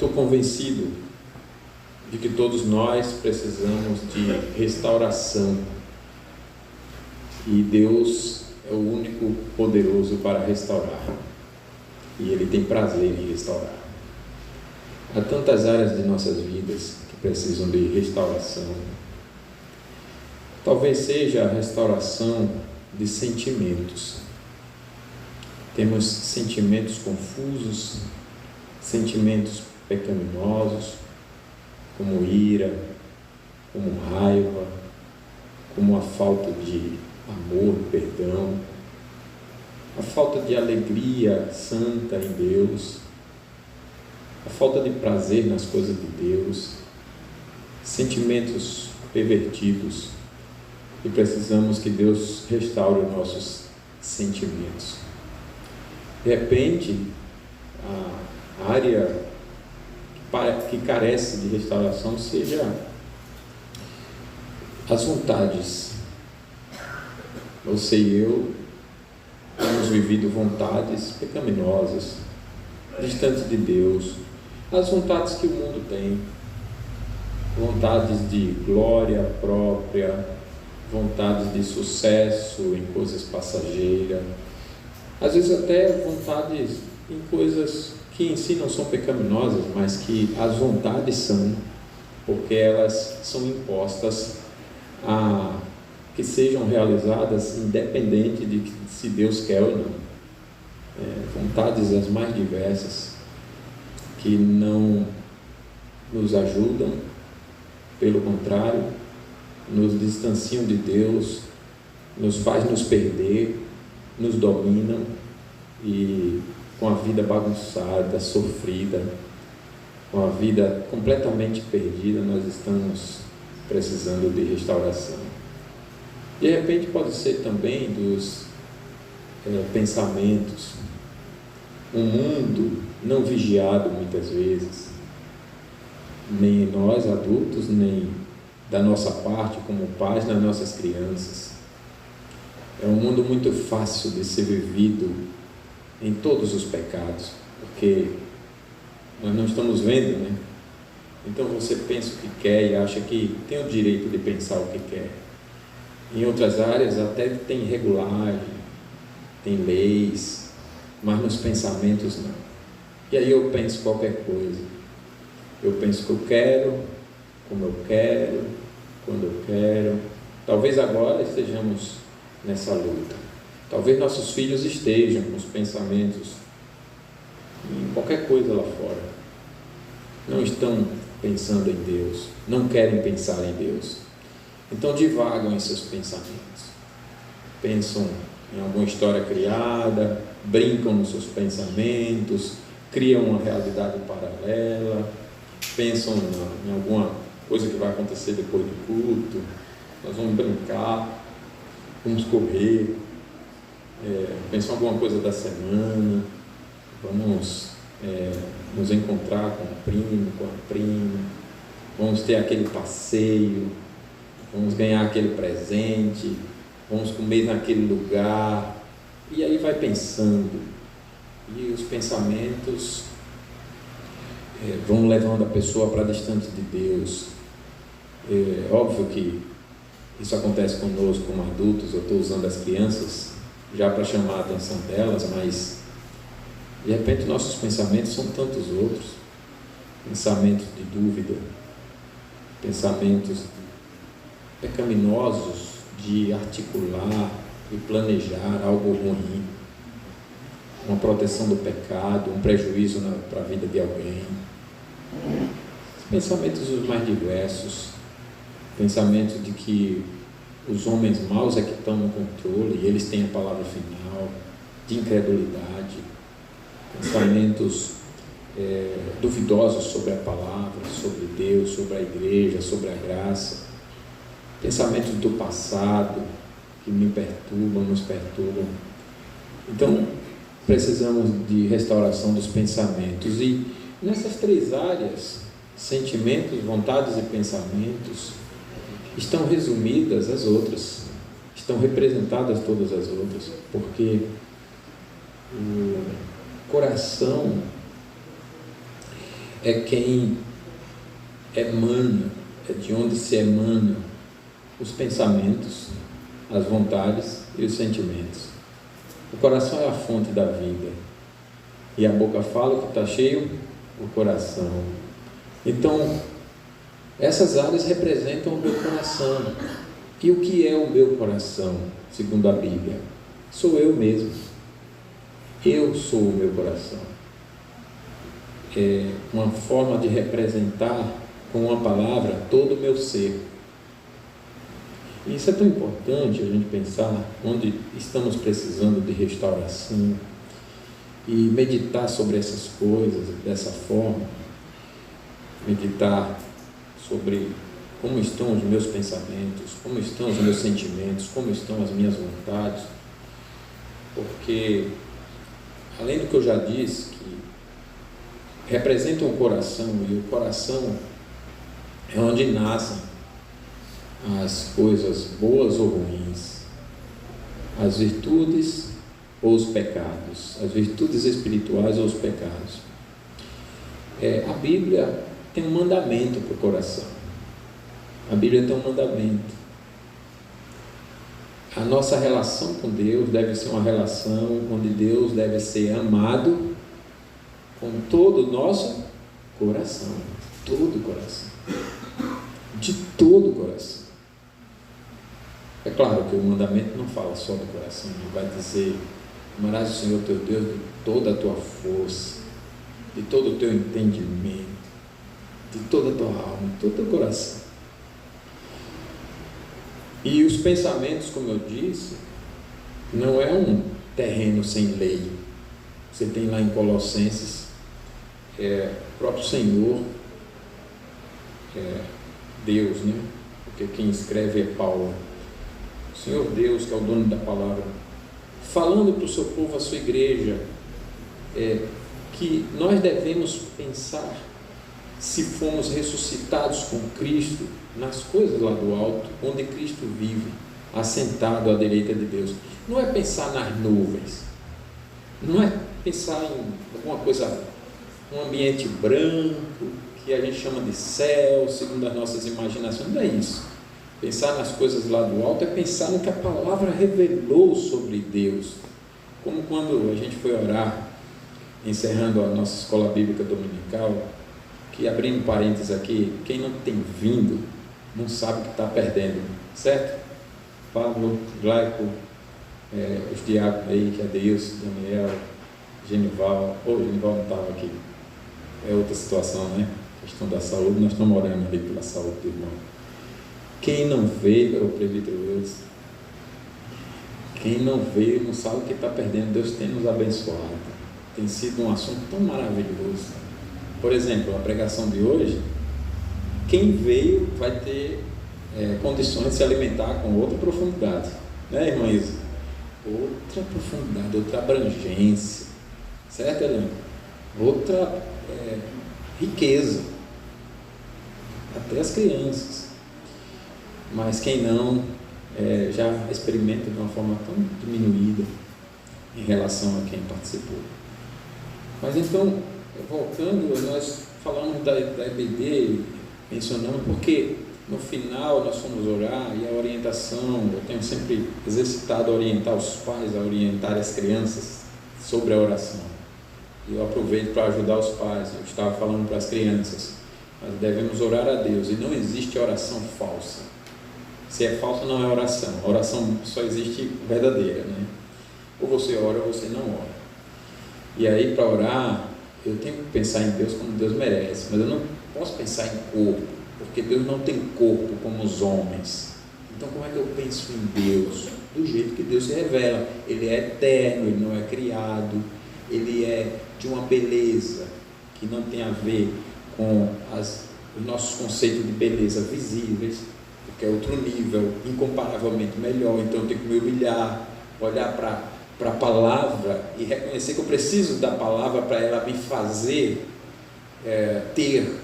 estou convencido de que todos nós precisamos de restauração. E Deus é o único poderoso para restaurar. E Ele tem prazer em restaurar. Há tantas áreas de nossas vidas que precisam de restauração. Talvez seja a restauração de sentimentos. Temos sentimentos confusos, sentimentos pecaminosos, como ira, como raiva, como a falta de amor, perdão, a falta de alegria santa em Deus, a falta de prazer nas coisas de Deus, sentimentos pervertidos, e precisamos que Deus restaure os nossos sentimentos. De repente, a área que carece de restauração seja as vontades. Você e eu temos vivido vontades pecaminosas, distantes de Deus, as vontades que o mundo tem, vontades de glória própria, vontades de sucesso em coisas passageiras, às vezes até vontades em coisas que em si não são pecaminosas, mas que as vontades são, porque elas são impostas a que sejam realizadas independente de se Deus quer ou não. Vontades as mais diversas, que não nos ajudam, pelo contrário, nos distanciam de Deus, nos faz nos perder, nos dominam, e com a vida bagunçada, sofrida, com a vida completamente perdida, nós estamos precisando de restauração. De repente pode ser também dos pensamentos, um mundo não vigiado muitas vezes, nem nós adultos, nem da nossa parte como pais nas nossas crianças. É um mundo muito fácil de ser vivido em todos os pecados, porque nós não estamos vendo, né? Então você pensa o que quer e acha que tem o direito de pensar o que quer. Em outras áreas até tem regulagem, tem leis, mas nos pensamentos não. E aí eu penso qualquer coisa. Eu penso que eu quero, como eu quero, quando eu quero. Talvez agora estejamos nessa luta. Talvez nossos filhos estejam com os pensamentos em qualquer coisa lá fora. Não estão pensando em Deus, não querem pensar em Deus. Então divagam em seus pensamentos. Pensam em alguma história criada, brincam nos seus pensamentos, criam uma realidade paralela, pensam em alguma coisa que vai acontecer depois do culto. Nós vamos brincar, vamos correr, pensam em alguma coisa da semana, vamos nos encontrar com o primo, com a prima, vamos ter aquele passeio, vamos ganhar aquele presente, vamos comer naquele lugar, e aí vai pensando, e os pensamentos vão levando a pessoa para distante de Deus. É óbvio que isso acontece conosco como adultos. Eu estou usando as crianças já para chamar a atenção delas, mas de repente nossos pensamentos são tantos outros, pensamentos de dúvida, pensamentos pecaminosos de articular e planejar algo ruim, uma proteção do pecado, um prejuízo para a vida de alguém. Pensamentos os mais diversos, pensamentos de que os homens maus é que estão no controle e eles têm a palavra final, de incredulidade, pensamentos duvidosos sobre a palavra, sobre Deus, sobre a igreja, sobre a graça, pensamentos do passado que me perturbam, nos perturbam. Então precisamos de restauração dos pensamentos, e nessas três áreas, sentimentos, vontades e pensamentos, estão resumidas as outras, estão representadas todas as outras, porque o coração é quem emana, é de onde se emanam os pensamentos, as vontades e os sentimentos. O coração é a fonte da vida. E a boca fala que está cheio o coração. Então, essas áreas representam o meu coração. E o que é o meu coração, segundo a Bíblia? Sou eu mesmo. Eu sou o meu coração. É uma forma de representar com uma palavra todo o meu ser. E isso é tão importante a gente pensar onde estamos precisando de restauração e meditar sobre essas coisas dessa forma, meditar sobre como estão os meus pensamentos, como estão os meus sentimentos, como estão as minhas vontades, porque além do que eu já disse, que representam o coração, e o coração é onde nascem as coisas boas ou ruins, as virtudes ou os pecados, as virtudes espirituais ou os pecados. A Bíblia tem um mandamento para o coração. A Bíblia tem um mandamento. A nossa relação com Deus deve ser uma relação onde Deus deve ser amado com todo o nosso coração, todo o coração, de todo o coração. É claro que o mandamento não fala só do coração, ele vai dizer: amarás o Senhor teu Deus de toda a tua força, de todo o teu entendimento, de toda a tua alma, de todo o teu coração. E os pensamentos, como eu disse, não é um terreno sem lei. Você tem lá em Colossenses, o próprio Senhor, Deus, né? Porque quem escreve é Paulo. O Senhor Deus, que é o dono da palavra, falando para o seu povo, a sua igreja, que nós devemos pensar, se fomos ressuscitados com Cristo, nas coisas lá do alto, onde Cristo vive, assentado à direita de Deus. Não é pensar nas nuvens, não é pensar em alguma coisa, um ambiente branco, que a gente chama de céu, segundo as nossas imaginações. Não é isso. Pensar nas coisas lá do alto é pensar no que a palavra revelou sobre Deus. Como quando a gente foi orar, encerrando a nossa escola bíblica dominical, que, abrindo parênteses aqui, quem não tem vindo não sabe o que está perdendo, certo? Pablo, Glaico, os diáconos aí, que é Deus, Daniel, Genival. Genival não estava aqui, é outra situação, né? A questão da saúde, nós estamos orando ali pela saúde do irmão. Quem não veio, o presbítero Wilson, quem não veio não sabe o que está perdendo. Deus tem nos abençoado, tem sido um assunto tão maravilhoso. Por exemplo, a pregação de hoje, quem veio vai ter condições de se alimentar com outra profundidade, né, irmã Isa? Outra profundidade, outra abrangência, certo, Helena? Outra riqueza, até as crianças. Mas quem não, já experimenta de uma forma tão diminuída em relação a quem participou. Mas então, voltando, nós falamos da EBD, mencionamos, porque no final nós fomos orar e a orientação, eu tenho sempre exercitado a orientar os pais, a orientar as crianças sobre a oração. E eu aproveito para ajudar os pais. Eu estava falando para as crianças, nós devemos orar a Deus, e não existe oração falsa. Se é falsa, não é oração. A oração só existe verdadeira, né? Ou você ora ou você não ora. E aí, para orar, eu tenho que pensar em Deus como Deus merece, mas eu não posso pensar em corpo, porque Deus não tem corpo como os homens. Então, como é que eu penso em Deus? Do jeito que Deus se revela. Ele é eterno, ele não é criado, ele é de uma beleza que não tem a ver com os nossos conceitos de beleza visíveis, porque é outro nível, incomparavelmente melhor. Então eu tenho que me humilhar, olhar para a palavra e reconhecer que eu preciso da palavra para ela me fazer ter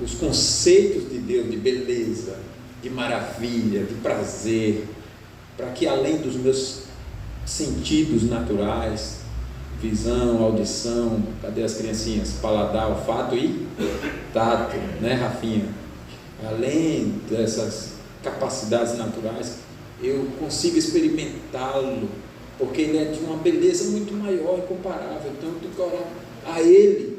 os conceitos de Deus, de beleza, de maravilha, de prazer, para que além dos meus sentidos naturais, visão, audição, cadê as criancinhas? Paladar, olfato e tato, né, Rafinha? Além dessas capacidades naturais, eu consigo experimentá-lo, porque ele é de uma beleza muito maior e incomparável. Então eu tenho que orar a ele,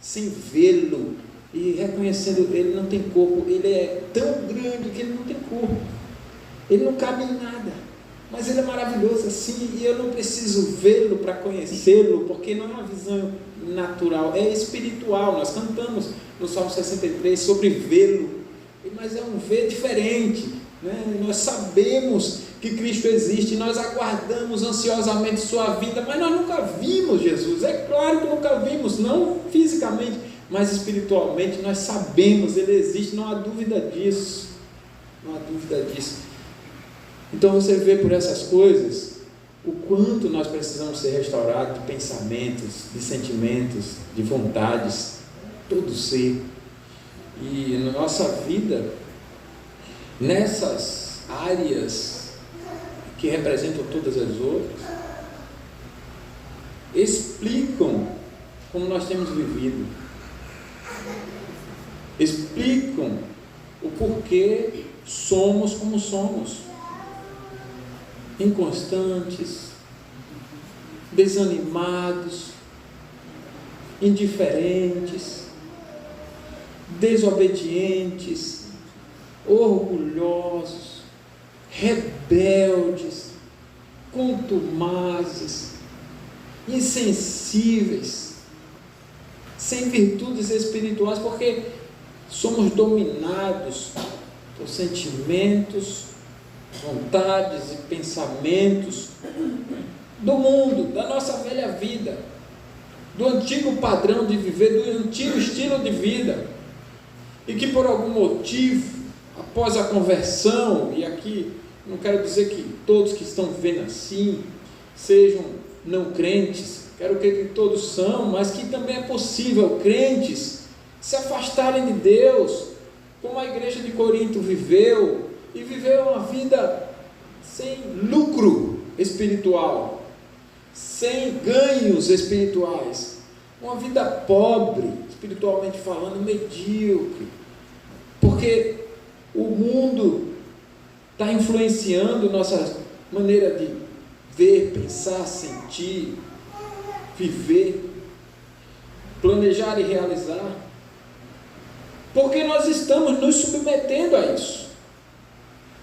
sem vê-lo, e reconhecendo ele não tem corpo. Ele é tão grande que ele não tem corpo, ele não cabe em nada, mas ele é maravilhoso assim, e eu não preciso vê-lo para conhecê-lo, porque não é uma visão natural, é espiritual. Nós cantamos no Salmo 63 sobre vê-lo, mas é um ver diferente, né? Nós sabemos que Cristo existe, nós aguardamos ansiosamente sua vinda, mas nós nunca vimos Jesus. É claro que nunca vimos, não fisicamente, mas espiritualmente nós sabemos, ele existe, não há dúvida disso, não há dúvida disso. Então você vê por essas coisas o quanto nós precisamos ser restaurados de pensamentos, de sentimentos, de vontades, todo ser. E na nossa vida, nessas áreas que representam todas as outras, explicam como nós temos vivido, explicam o porquê somos como somos, inconstantes, desanimados, indiferentes, desobedientes, orgulhosos, rebeldes, contumazes, insensíveis, sem virtudes espirituais, porque somos dominados por sentimentos, vontades e pensamentos do mundo, da nossa velha vida, do antigo padrão de viver, do antigo estilo de vida, e que por algum motivo, após a conversão, e aqui não quero dizer que todos que estão vivendo assim sejam não crentes, quero crer que todos são, mas que também é possível crentes se afastarem de Deus, como a igreja de Corinto viveu, e viveu uma vida sem lucro espiritual, sem ganhos espirituais, uma vida pobre, espiritualmente falando, medíocre, porque o mundo está influenciando nossa maneira de ver, pensar, sentir, viver, planejar e realizar, porque nós estamos nos submetendo a isso.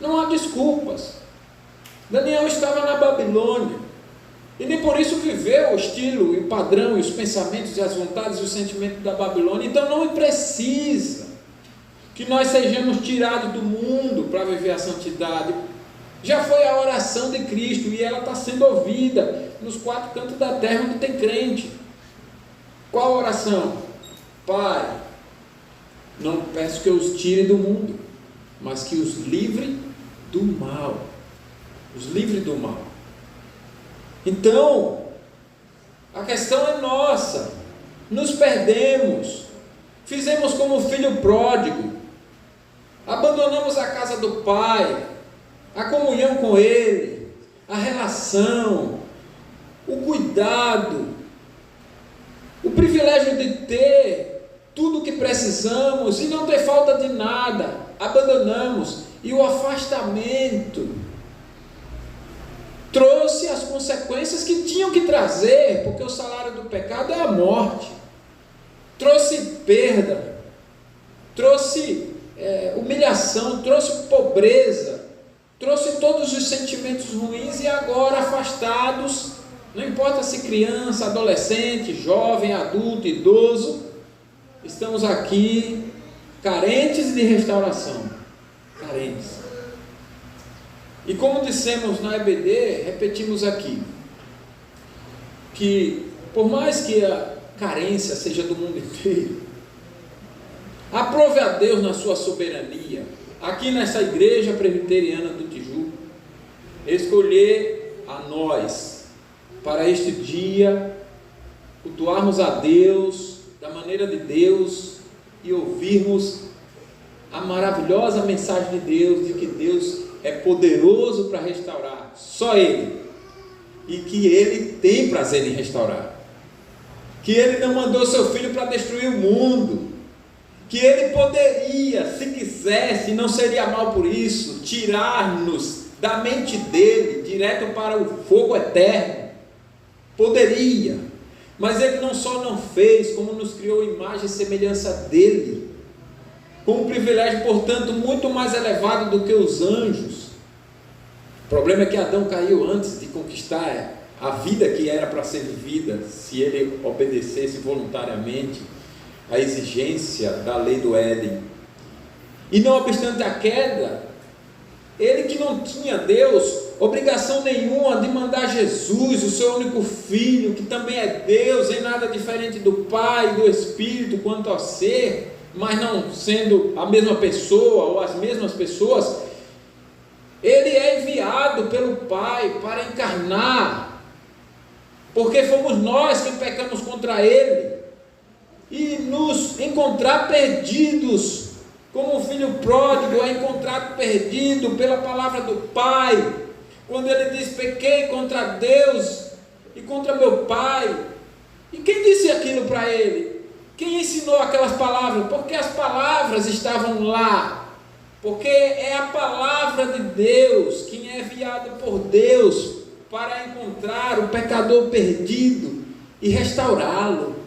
Não há desculpas. Daniel estava na Babilônia, e nem por isso viveu o estilo, e o padrão, e os pensamentos, e as vontades, e os sentimentos da Babilônia. Então não precisa que nós sejamos tirados do mundo para viver a santidade. Já foi a oração de Cristo, e ela está sendo ouvida nos 4 cantos da terra onde tem crente. Qual a oração? Pai, não peço que eu os tire do mundo, mas que os livre do mal. Os livre do mal. Então, a questão é nossa. Nos perdemos. Fizemos como o filho pródigo. Abandonamos a casa do Pai, a comunhão com Ele, a relação, o cuidado, o privilégio de ter tudo o que precisamos e não ter falta de nada. Abandonamos, e o afastamento trouxe as consequências que tinham que trazer, porque o salário do pecado é a morte. Trouxe perda, trouxe humilhação, trouxe pobreza, trouxe todos os sentimentos ruins, e agora afastados, não importa se criança, adolescente, jovem, adulto, idoso, estamos aqui carentes de restauração, carentes. E como dissemos na EBD, repetimos aqui, que por mais que a carência seja do mundo inteiro, aprove a Deus na sua soberania, aqui nessa igreja presbiteriana do Tijuco, escolher a nós, para este dia, cultuarmos a Deus, da maneira de Deus, e ouvirmos a maravilhosa mensagem de Deus, de que Deus é poderoso para restaurar, só Ele, e que Ele tem prazer em restaurar. que Ele não mandou seu Filho para destruir o mundo, que Ele poderia, se quisesse, não seria mal por isso, tirar-nos da mente dEle, direto para o fogo eterno. Poderia, mas Ele não só não fez, como nos criou imagem e semelhança dEle, com um privilégio, portanto, muito mais elevado do que os anjos. O problema é que Adão caiu antes de conquistar a vida que era para ser vivida, se ele obedecesse voluntariamente a exigência da lei do Éden. E não obstante a queda, ele que não tinha Deus, obrigação nenhuma de mandar Jesus, o seu único filho, que também é Deus, em nada diferente do Pai e do Espírito quanto ao ser, mas não sendo a mesma pessoa ou as mesmas pessoas, ele é enviado pelo Pai para encarnar, porque fomos nós que pecamos contra ele, e nos encontrar perdidos, como o filho pródigo é encontrado perdido pela palavra do Pai, quando ele diz: pequei contra Deus e contra meu Pai. E quem disse aquilo para ele? Quem ensinou aquelas palavras? Porque as palavras estavam lá, porque é a palavra de Deus, quem é enviado por Deus para encontrar o pecador perdido e restaurá-lo.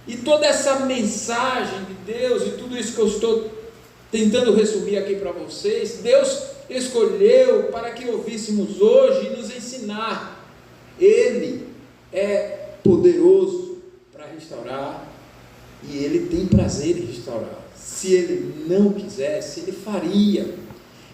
E toda essa mensagem de Deus e tudo isso que eu estou tentando resumir aqui para vocês, Deus escolheu para que ouvíssemos hoje e nos ensinar. Ele é poderoso para restaurar e Ele tem prazer em restaurar. Se Ele não quisesse, Ele faria.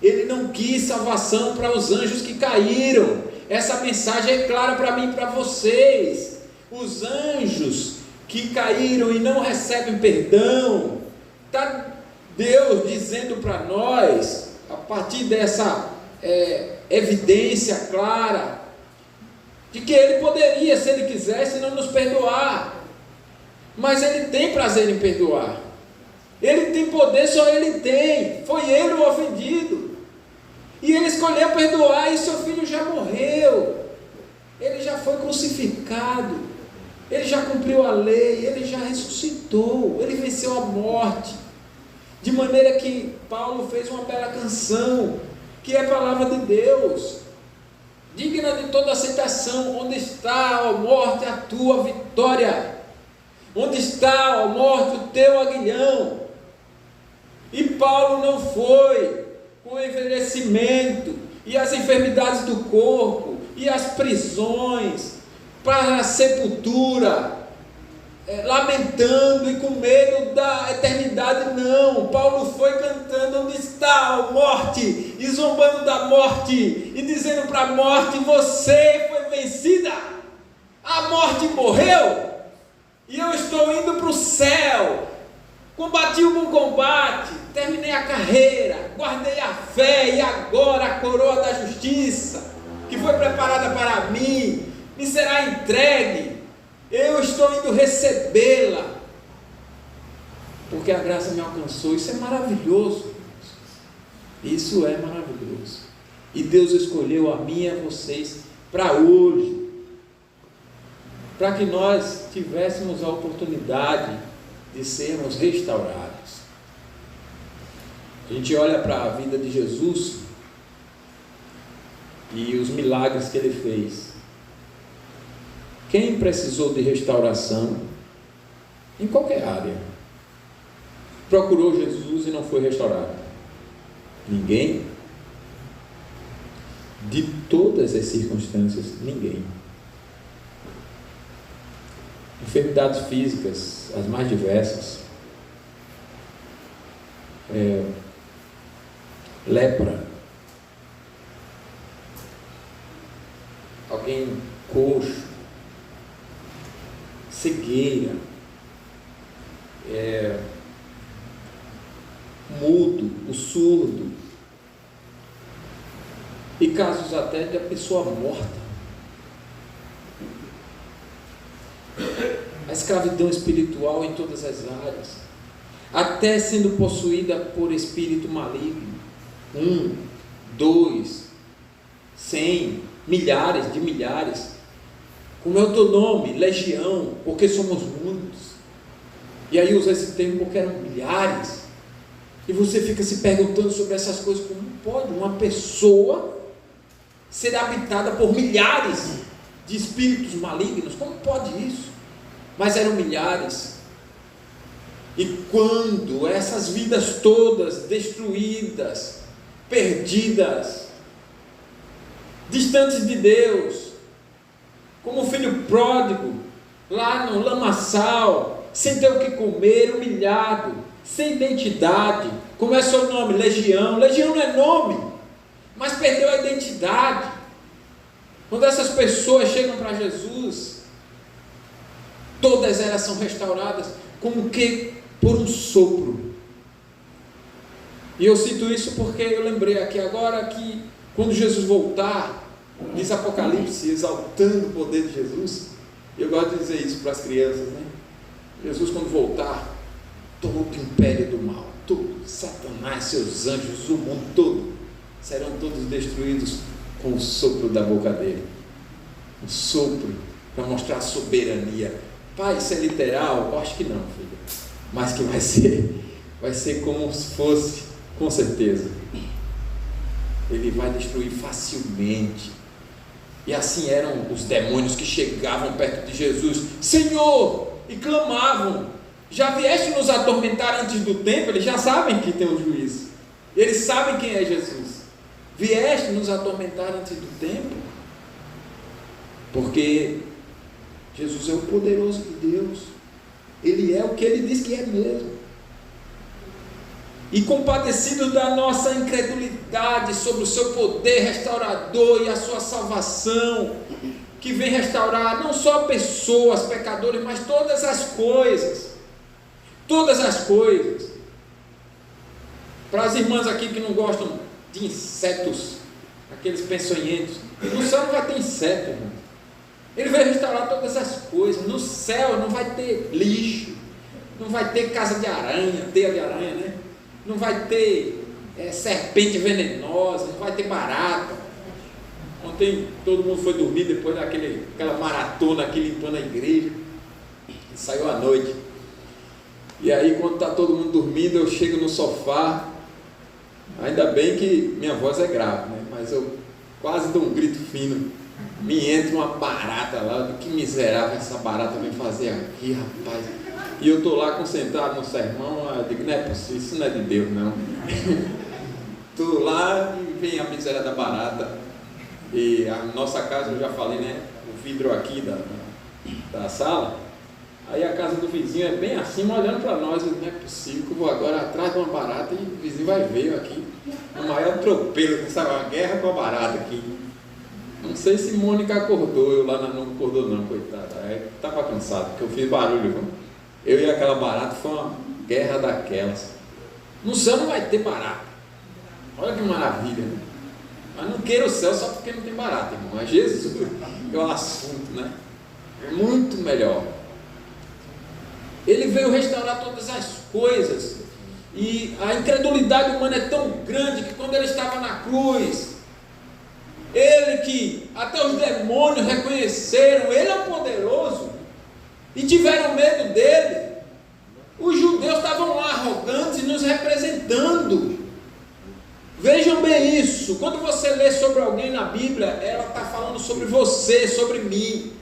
Ele não quis salvação para os anjos que caíram. Essa mensagem é clara para mim e para vocês. Os anjos que caíram e não recebem perdão, está Deus dizendo para nós, a partir dessa evidência clara, de que Ele poderia, se Ele quisesse, não nos perdoar, mas Ele tem prazer em perdoar. Ele tem poder, só Ele tem. Foi Ele o ofendido, e Ele escolheu perdoar, e seu filho já morreu, ele já foi crucificado, ele já cumpriu a lei, ele já ressuscitou, ele venceu a morte, de maneira que Paulo fez uma bela canção, que é a palavra de Deus, digna de toda aceitação. Onde está, ó morte, a tua vitória? Onde está, ó morte, o teu aguilhão? E Paulo não foi com o envelhecimento e as enfermidades do corpo e as prisões para a sepultura, lamentando e com medo da eternidade, não. Paulo foi cantando: onde está a morte? E zombando da morte, e dizendo para a morte: você foi vencida, a morte morreu, e eu estou indo para o céu. Combati o bom combate, terminei a carreira, guardei a fé, e agora a coroa da justiça, que foi preparada para mim, me será entregue. Eu estou indo recebê-la, porque a graça me alcançou. Isso é maravilhoso, isso é maravilhoso. E Deus escolheu a mim e a vocês para hoje, para que nós tivéssemos a oportunidade de sermos restaurados. A gente olha para a vida de Jesus e os milagres que Ele fez. Quem precisou de restauração em qualquer área procurou Jesus e não foi restaurado? Ninguém. De todas as circunstâncias, ninguém. Enfermidades físicas, as mais diversas, lepra, alguém coxo, cegueira, mudo, o surdo, e casos até de a pessoa morta. A escravidão espiritual em todas as áreas, até sendo possuída por espírito maligno, 1, 2, 100, milhares de milhares, Como é o teu nome? Legião, porque somos muitos. E aí usa esse termo porque eram milhares. E você fica se perguntando sobre essas coisas. Como pode uma pessoa ser habitada por milhares de espíritos malignos? Como pode isso? Mas eram milhares. E quando essas vidas todas destruídas, perdidas, distantes de Deus, como o filho pródigo, lá no lamaçal, sem ter o que comer, humilhado, sem identidade. Como é seu nome? Legião. Legião não é nome, mas perdeu a identidade. Quando essas pessoas chegam para Jesus, todas elas são restauradas, como que por um sopro. E eu cito isso porque eu lembrei aqui agora que quando Jesus voltar, diz Apocalipse, exaltando o poder de Jesus. E eu gosto de dizer isso para as crianças, né? Jesus, quando voltar, todo o império do mal, todo, Satanás, seus anjos, o mundo todo, serão todos destruídos com o sopro da boca dele. Um sopro para mostrar a soberania. Pai, isso é literal? Eu acho que não, filho. Mas que vai ser como se fosse, com certeza. Ele vai destruir facilmente. E assim eram os demônios que chegavam perto de Jesus: Senhor, e clamavam: já vieste nos atormentar antes do tempo? Eles já sabem que tem um juízo, eles sabem quem é Jesus. Vieste nos atormentar antes do tempo? Porque Jesus é o poderoso de Deus, Ele é o que Ele diz que é mesmo. E compadecido da nossa incredulidade sobre o seu poder restaurador e a sua salvação, que vem restaurar não só pessoas, pecadores, mas todas as coisas. Todas as coisas. Para as irmãs aqui que não gostam de insetos, aqueles peçonhentos, no céu não vai ter inseto, irmão. Ele vai restaurar todas as coisas. No céu não vai ter lixo, não vai ter casa de aranha, teia de aranha, né? Não vai ter serpente venenosa, não vai ter barata. Ontem todo mundo foi dormir depois daquela maratona aqui limpando a igreja, e saiu à noite. E aí quando está todo mundo dormindo, eu chego no sofá. Ainda bem que minha voz é grave, né? Mas eu quase dou um grito fino. Me entra uma barata lá. Que miserável essa barata vem fazer aqui, rapaz. E eu estou lá concentrado no sermão. Eu digo, não é possível, isso não é de Deus, não. Estou lá e vem a miséria da barata. E a nossa casa, eu já falei, né? O vidro aqui da sala. Aí a casa do vizinho é bem acima, olhando para nós. Eu digo, não é possível que eu vou agora atrás de uma barata e o vizinho vai ver eu aqui. O maior tropeiro, sabe? Uma guerra com a barata aqui. Não sei se Mônica acordou, eu lá não acordou não, coitada. Aí estava cansado, porque eu fiz barulho. Eu e aquela barata, foi uma guerra daquelas. No céu não vai ter barata. Olha que maravilha, né? Mas não queira o céu só porque não tem barata, irmão. Mas Jesus é o assunto, né? É muito melhor. Ele veio restaurar todas as coisas. E a incredulidade humana é tão grande que quando ele estava na cruz, ele que até os demônios reconheceram, ele é o poderoso, e tiveram medo dele. Os judeus estavam lá arrogantes, nos representando. Vejam bem isso. Quando você lê sobre alguém na Bíblia, ela está falando sobre você, sobre mim.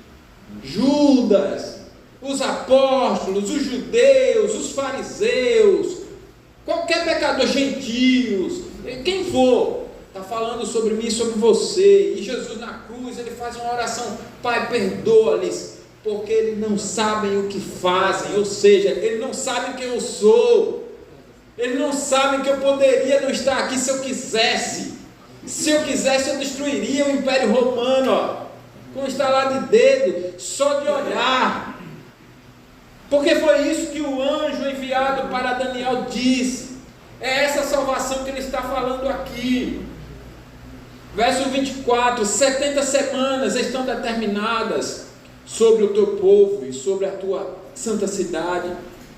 Judas, os apóstolos, os judeus, os fariseus, qualquer pecador, gentios, quem for, está falando sobre mim e sobre você. E Jesus na cruz, ele faz uma oração: Pai, perdoa-lhes, porque eles não sabem o que fazem. Ou seja, eles não sabem quem eu sou. Eles não sabem que eu poderia não estar aqui se eu quisesse. Se eu quisesse, eu destruiria o Império Romano, ó, com um estalar de dedo, só de olhar. Porque foi isso que o anjo enviado para Daniel disse. É essa salvação que ele está falando aqui. Verso 24: 70 semanas estão determinadas sobre o teu povo e sobre a tua santa cidade,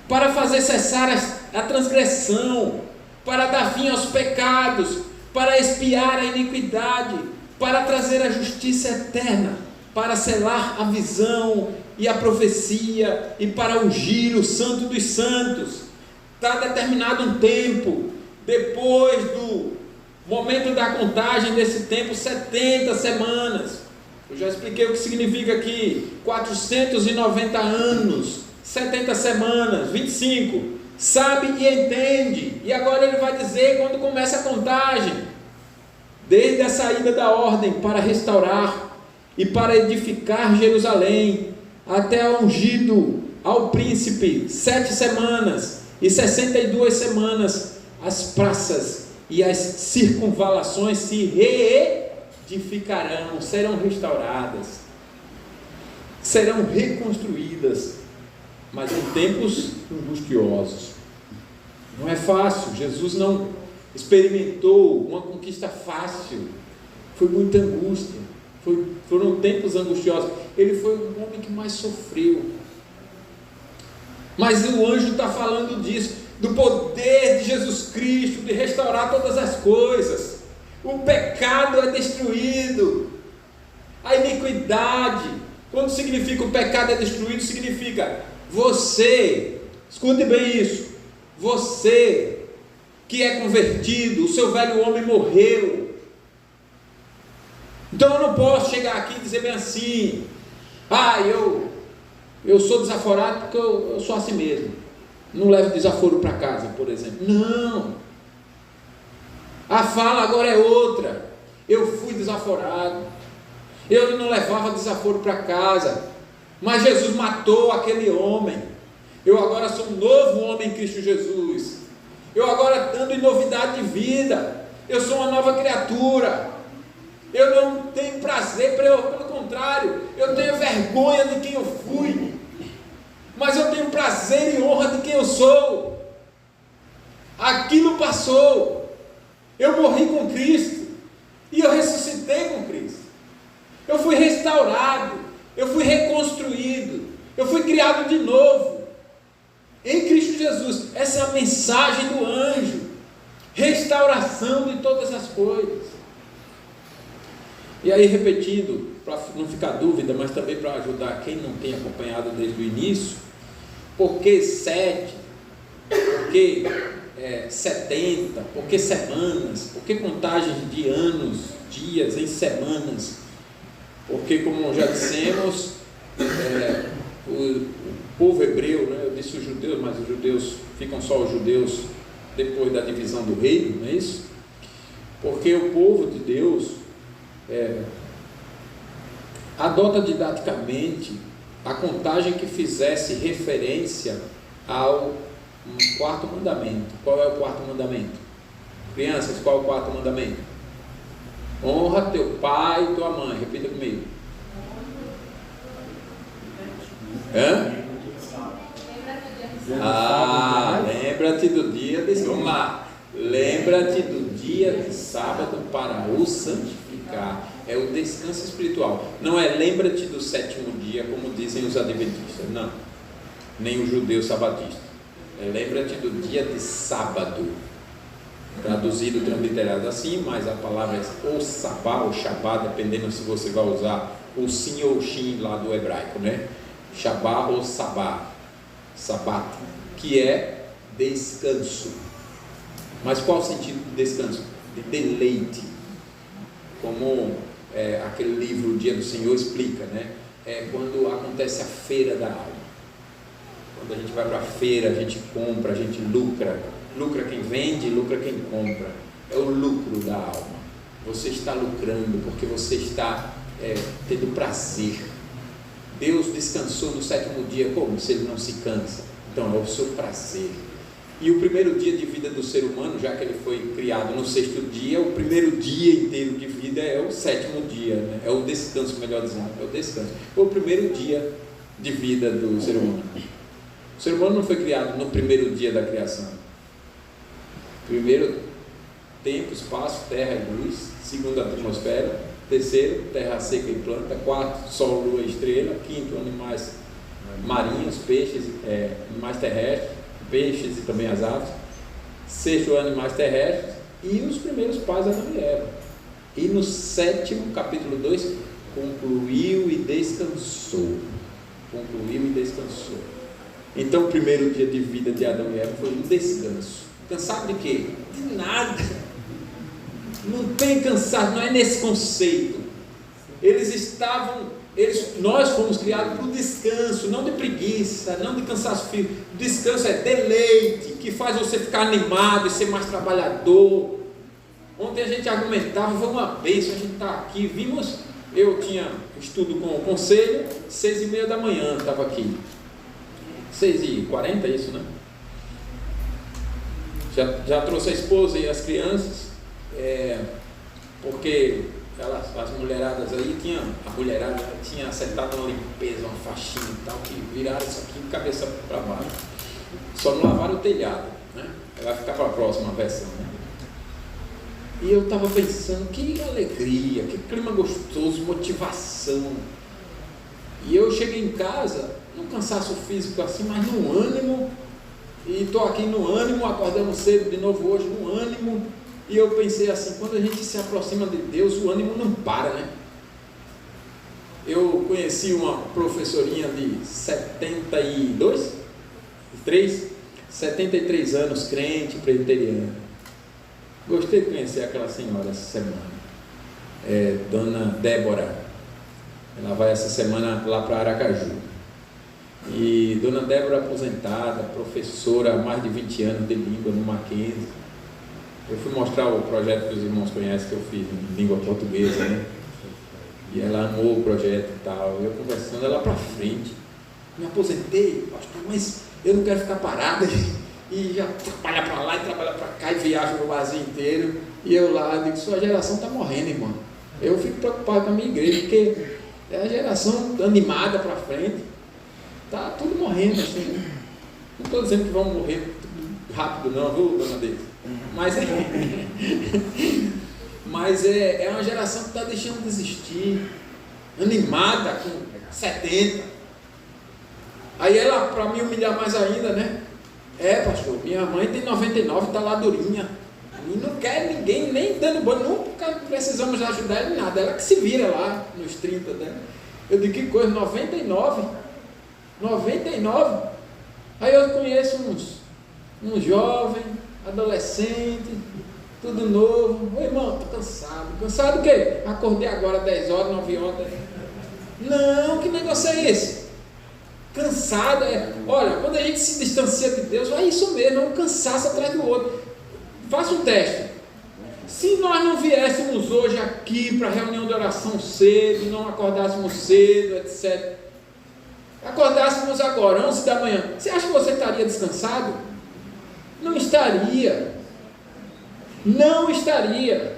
para fazer cessar a transgressão, para dar fim aos pecados, para expiar a iniquidade, para trazer a justiça eterna para selar a visão e a profecia e para ungir o Santo dos Santos. Está determinado um tempo, depois do momento da contagem desse tempo, 70 semanas. Eu já expliquei o que significa aqui: 490 anos, 70 semanas, 25. Sabe e entende. E agora ele vai dizer quando começa a contagem, desde a saída da ordem para restaurar e para edificar Jerusalém, até ao ungido, ao príncipe, 7 semanas e 62 semanas, as praças e as circunvalações se reedificarão, serão restauradas, serão reconstruídas, mas em tempos angustiosos. Não é fácil. Jesus não experimentou uma conquista fácil, foi muita angústia, foram tempos angustiosos. Ele foi o homem que mais sofreu. Mas o anjo está falando disso, do poder de Jesus Cristo, de restaurar todas as coisas. O pecado é destruído, a iniquidade. Quando significa o pecado é destruído, significa você, escute bem isso, você que é convertido, o seu velho homem morreu. Então eu não posso chegar aqui e dizer bem assim: eu sou desaforado porque eu sou assim mesmo, não levo desaforo para casa, por exemplo. Não, a fala agora é outra. Eu fui desaforado, eu não levava desaforo para casa, mas Jesus matou aquele homem. Eu agora sou um novo homem em Cristo Jesus. Eu agora ando em novidade de vida. Eu sou uma nova criatura. Eu não tenho prazer, pelo contrário, eu tenho vergonha de quem eu fui, mas eu tenho prazer e honra de quem eu sou. Aquilo passou. Eu morri com Cristo e eu ressuscitei com Cristo. Eu fui restaurado, eu fui reconstruído, eu fui criado de novo em Cristo Jesus. Essa é a mensagem do anjo: restauração de todas as coisas. E aí, repetindo, para não ficar dúvida, mas também para ajudar quem não tem acompanhado desde o início: por que 7? Por que 70? Por que semanas? Por que contagem de anos, dias em semanas? Porque, como já dissemos, o povo hebreu, né? Eu disse os judeus, mas os judeus, ficam só os judeus depois da divisão do reino, não é isso? Porque o povo de Deus adota didaticamente a contagem que fizesse referência ao quarto mandamento. Qual é o quarto mandamento? Crianças, qual é o quarto mandamento? Honra teu pai e tua mãe. Repita comigo. Lembra-te do dia de sábado. Vamos lá. Lembra-te do dia de sábado para o santificar. É o descanso espiritual. Não é lembra-te do sétimo dia, como dizem os adventistas. Não. Nem os judeus sabatistas. É lembra-te do dia de sábado. Traduzido, transliterado assim, mas a palavra é ou sabá ou shabá, dependendo se você vai usar o sim ou o shin lá do hebraico, né? Shabá ou sabá, sabat, que é descanso. Mas qual o sentido de descanso? De deleite, como aquele livro O Dia do Senhor explica, né? É quando acontece a feira da alma. Quando a gente vai para a feira, a gente compra, a gente lucra quem vende, lucra quem compra. É o lucro da alma. Você está lucrando porque você está tendo prazer. Deus descansou no sétimo dia. Como? Se ele não se cansa. Então é o seu prazer. E o primeiro dia de vida do ser humano, já que ele foi criado no sexto dia, o primeiro dia inteiro de vida é o sétimo dia, né? É o descanso, melhor dizendo, é o descanso. É o primeiro dia de vida do ser humano. O ser humano não foi criado no primeiro dia da criação. Primeiro, tempo, espaço, terra e luz. Segundo, atmosfera. Terceiro, terra seca e planta. Quarto, sol, lua e estrela. Quinto, animais marinhos, peixes, animais terrestres, peixes e também as aves. Sexto, animais terrestres. E os primeiros pais, Adão e Eva. E no sétimo, capítulo 2, concluiu e descansou. Concluiu e descansou. Então o primeiro dia de vida de Adão e Eva foi um descanso. Cansado de quê? De nada. Não tem cansaço, não é nesse conceito. Nós fomos criados para o descanso, não de preguiça, não de cansaço físico. O descanso é deleite, que faz você ficar animado e ser mais trabalhador. Ontem a gente argumentava, foi uma bênção, a gente está aqui, eu tinha estudo com o conselho, 6h30 da manhã, estava aqui. 6h40, é isso, né? Já trouxe a esposa e as crianças, porque as mulheradas aí, a mulherada tinha acertado uma limpeza, uma faxina e tal, que viraram isso aqui de cabeça para baixo. Só não lavaram o telhado, né? Vai ficar para a próxima versão, né? E eu estava pensando, que alegria, que clima gostoso, motivação. E eu cheguei em casa, num cansaço físico assim, mas num ânimo. E estou aqui no ânimo, acordamos cedo de novo hoje, no ânimo. E eu pensei assim, quando a gente se aproxima de Deus, o ânimo não para, né? Eu conheci uma professorinha de 73 anos, crente, presbiteriana. Gostei de conhecer aquela senhora essa semana, Dona Débora. Ela vai essa semana lá para Aracaju. E Dona Débora, aposentada, professora há mais de 20 anos de língua no Mackenzie. Eu fui mostrar o projeto que os irmãos conhecem, que eu fiz em língua portuguesa, né? E ela amou o projeto e tal. Eu conversando, ela para frente. Me aposentei, pastor, mas eu não quero ficar parada e já trabalha para lá e trabalha para cá e viaja no Brasil inteiro. E eu lá, digo, sua geração está morrendo, irmão. Eu fico preocupado com a minha igreja, porque é a geração animada para frente. Está tudo morrendo assim, né? Não estou dizendo que vão morrer rápido não, viu, dona Deise? Mas é uma geração que está deixando de existir, animada com 70. Aí ela, para me humilhar mais ainda, né? Pastor, minha mãe tem 99, está lá durinha. E não quer ninguém nem dando banho, nunca precisamos ajudar ela em nada. Ela que se vira lá nos 30, né? Eu digo, que coisa, 99? Aí eu conheço uns jovens, adolescentes, tudo novo. Ô irmão, estou cansado. Cansado do quê? Acordei agora 10 horas, 9 horas. Não, que negócio é esse? Cansado olha, quando a gente se distancia de Deus, é isso mesmo, é um cansaço atrás do outro. Faça um teste. Se nós não viéssemos hoje aqui para a reunião de oração cedo, não acordássemos cedo, etc. Acordássemos agora, 11 da manhã, você acha que você estaria descansado? Não estaria. Não estaria.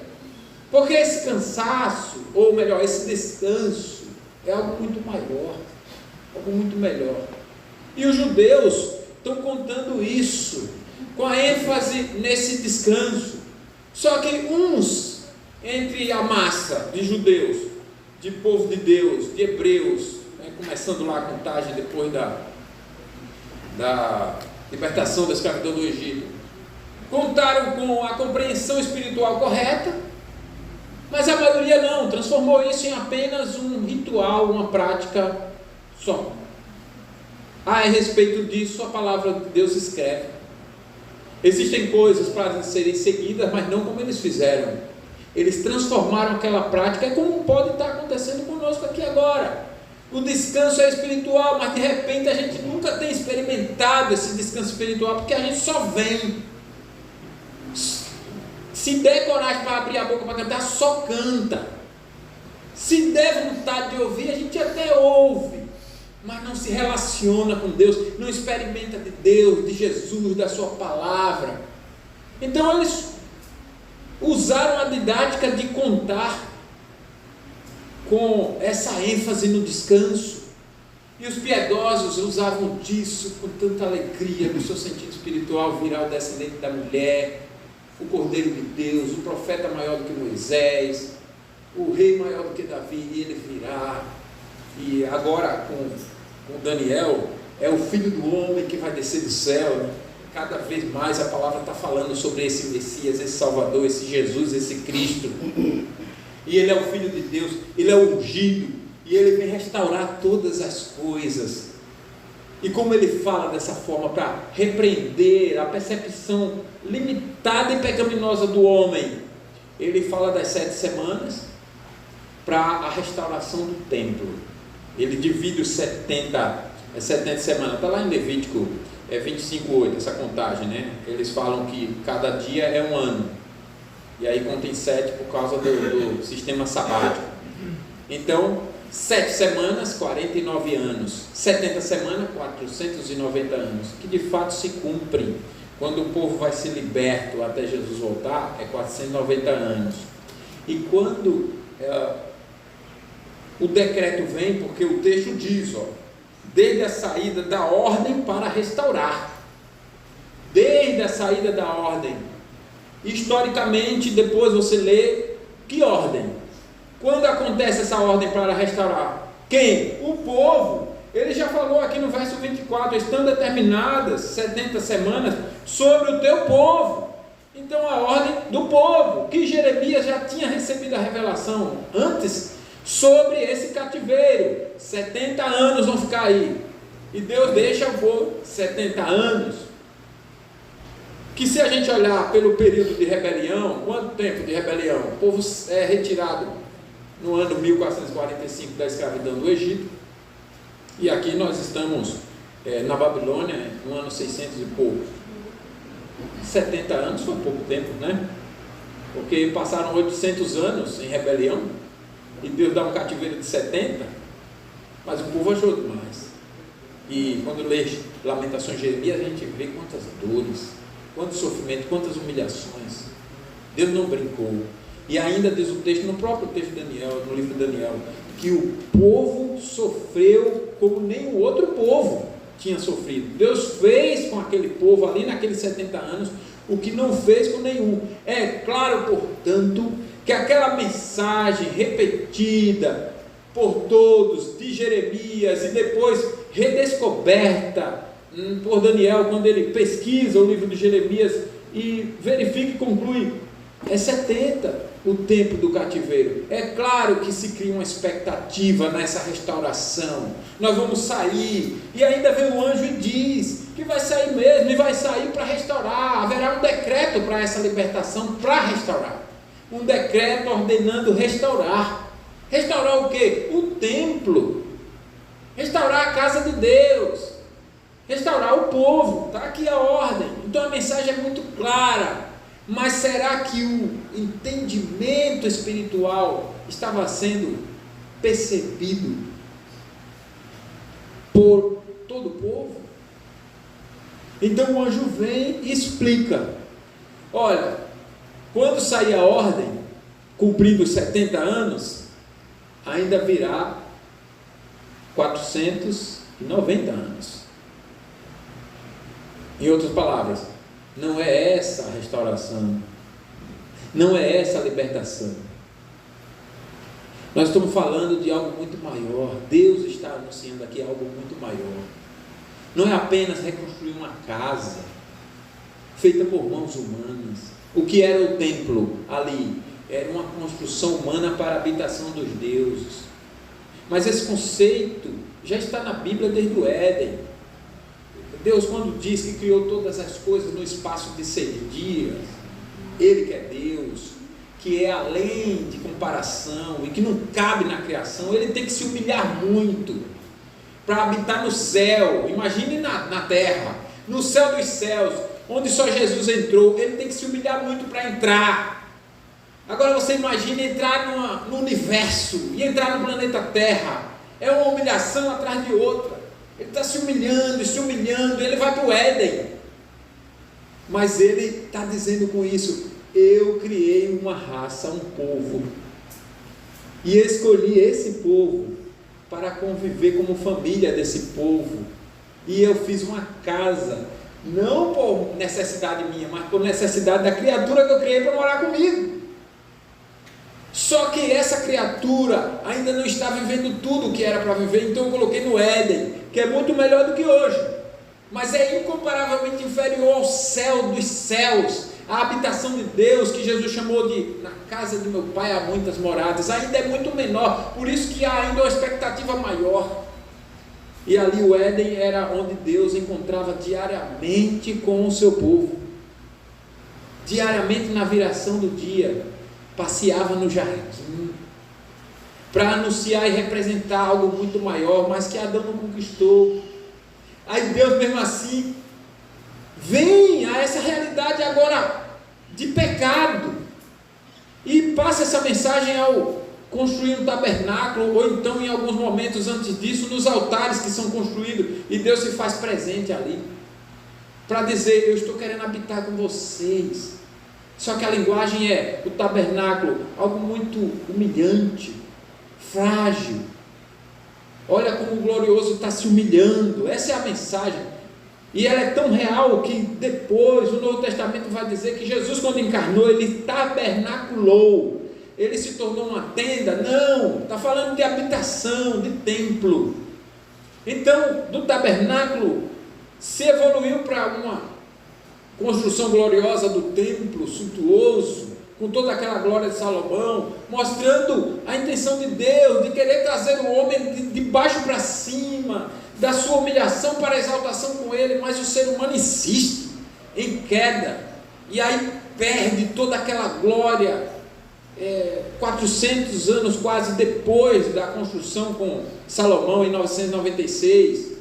Porque esse cansaço, ou melhor, esse descanso, é algo muito maior, algo muito melhor. E os judeus estão contando isso, com a ênfase nesse descanso. Só que uns, entre a massa de judeus, de povo de Deus, de hebreus, começando lá a contagem depois da libertação da escravidão do Egito, contaram com a compreensão espiritual correta, mas a maioria não, transformou isso em apenas um ritual, uma prática só. A respeito disso, a palavra de Deus escreve. Existem coisas para serem seguidas, mas não como eles fizeram. Eles transformaram aquela prática, como pode estar acontecendo conosco aqui agora. O descanso é espiritual, mas de repente a gente nunca tem experimentado esse descanso espiritual, porque a gente só vem. Se der coragem para abrir a boca para cantar, só canta. Se der vontade de ouvir, a gente até ouve, mas não se relaciona com Deus, não experimenta de Deus, de Jesus, da sua palavra. Então eles usaram a didática de contar com essa ênfase no descanso, e os piedosos usavam disso com tanta alegria, no seu sentido espiritual, virar o descendente da mulher, o Cordeiro de Deus, o profeta maior do que Moisés, o rei maior do que Davi, e ele virá. E agora com Daniel, é o Filho do Homem que vai descer do céu, né? Cada vez mais a palavra está falando sobre esse Messias, esse Salvador, esse Jesus, esse Cristo. e Ele é o Filho de Deus, Ele é o ungido, e Ele vem restaurar todas as coisas. E como Ele fala dessa forma, para repreender a percepção limitada e pecaminosa do homem, Ele fala das 7 semanas para a restauração do templo. Ele divide os 70 semanas, está lá em Levítico 25:8, essa contagem, né? Eles falam que cada dia é um ano, e aí contém 7 por causa do sistema sabático. Então, 7 semanas, 49 anos, 70 semanas, 490 anos, que de fato se cumprem. Quando o povo vai ser liberto até Jesus voltar, é 490 anos. E quando o decreto vem, porque o texto diz, desde a saída da ordem para restaurar, desde a saída da ordem, historicamente, depois você lê, que ordem? Quando acontece essa ordem para restaurar? Quem? O povo. Ele já falou aqui no verso 24, estão determinadas 70 semanas sobre o teu povo. Então a ordem do povo, que Jeremias já tinha recebido a revelação antes, sobre esse cativeiro, 70 anos vão ficar aí, e Deus deixa o povo 70 anos, que se a gente olhar pelo período de rebelião, quanto tempo de rebelião? O povo é retirado no ano 1445 da escravidão do Egito, e aqui nós estamos na Babilônia, no ano 600 e pouco. 70 anos foi pouco tempo, né? Porque passaram 800 anos em rebelião, e Deus dá um cativeiro de 70, mas o povo achou demais. E quando lê Lamentações de Jeremias, a gente vê quantas dores, quanto sofrimento, quantas humilhações. Deus não brincou. E ainda diz o texto, no próprio texto de Daniel, no livro de Daniel, que o povo sofreu como nenhum outro povo tinha sofrido. Deus fez com aquele povo ali naqueles 70 anos o que não fez com nenhum. É claro, portanto, que aquela mensagem repetida por todos de Jeremias e depois redescoberta por Daniel, quando ele pesquisa o livro de Jeremias e verifica e conclui, é 70 o tempo do cativeiro. É claro que se cria uma expectativa nessa restauração. Nós vamos sair, e ainda vem o anjo e diz que vai sair mesmo, e vai sair para restaurar. Haverá um decreto para essa libertação, para restaurar. Um decreto ordenando restaurar. Restaurar o quê? O templo. Restaurar a casa de Deus. Restaurar o povo. Está aqui a ordem. Então a mensagem é muito clara. Mas será que o entendimento espiritual estava sendo percebido por todo o povo? Então o anjo vem e explica. Olha, quando sair a ordem, cumprindo os 70 anos, ainda virá 490 anos. Em outras palavras, não é essa a restauração, não é essa a libertação. Nós estamos falando de algo muito maior. Deus está anunciando aqui algo muito maior. Não é apenas reconstruir uma casa feita por mãos humanas. O que era o templo ali? Era uma construção humana para a habitação dos deuses. Mas esse conceito já está na Bíblia desde o Éden. Deus, quando diz que criou todas as coisas no espaço de 6 dias, Ele que é Deus, que é além de comparação e que não cabe na criação, Ele tem que se humilhar muito para habitar no céu. Imagine na terra, no céu dos céus, onde só Jesus entrou. Ele tem que se humilhar muito para entrar. Agora você imagine entrar no universo e entrar no planeta Terra. É uma humilhação atrás de outra. Ele está se humilhando, ele vai para o Éden. Mas ele está dizendo com isso, eu criei uma raça, um povo, e escolhi esse povo para conviver como família desse povo, e eu fiz uma casa, não por necessidade minha, mas por necessidade da criatura que eu criei para morar comigo. Só que essa criatura ainda não está vivendo tudo o que era para viver, então eu coloquei no Éden, que é muito melhor do que hoje, mas é incomparavelmente inferior ao céu dos céus, A habitação de Deus, que Jesus chamou de na casa de meu Pai há muitas moradas, ainda é muito menor, por isso que há ainda uma expectativa maior. E ali o Éden era onde Deus encontrava diariamente com o seu povo. Diariamente na viração do dia, passeava no jardim, para anunciar e representar algo muito maior, mas que Adão não conquistou. Aí Deus mesmo assim vem a essa realidade agora de pecado e passa essa mensagem ao construir um tabernáculo, ou então em alguns momentos antes disso, nos altares que são construídos, e Deus se faz presente ali, para dizer: eu estou querendo habitar com vocês. Só que a linguagem é o tabernáculo, algo muito humilhante, frágil. Olha como o glorioso está se humilhando. Essa é a mensagem, e ela é tão real que depois o Novo Testamento vai dizer que Jesus, quando encarnou, ele tabernaculou, ele se tornou uma tenda. Não, está falando de habitação, de templo. Então, do tabernáculo se evoluiu para uma construção gloriosa do templo, suntuoso, com toda aquela glória de Salomão, mostrando a intenção de Deus, de querer trazer o homem de baixo para cima, da sua humilhação para a exaltação com ele. Mas o ser humano insiste em queda, e aí perde toda aquela glória, 400 anos quase depois da construção com Salomão, em 996,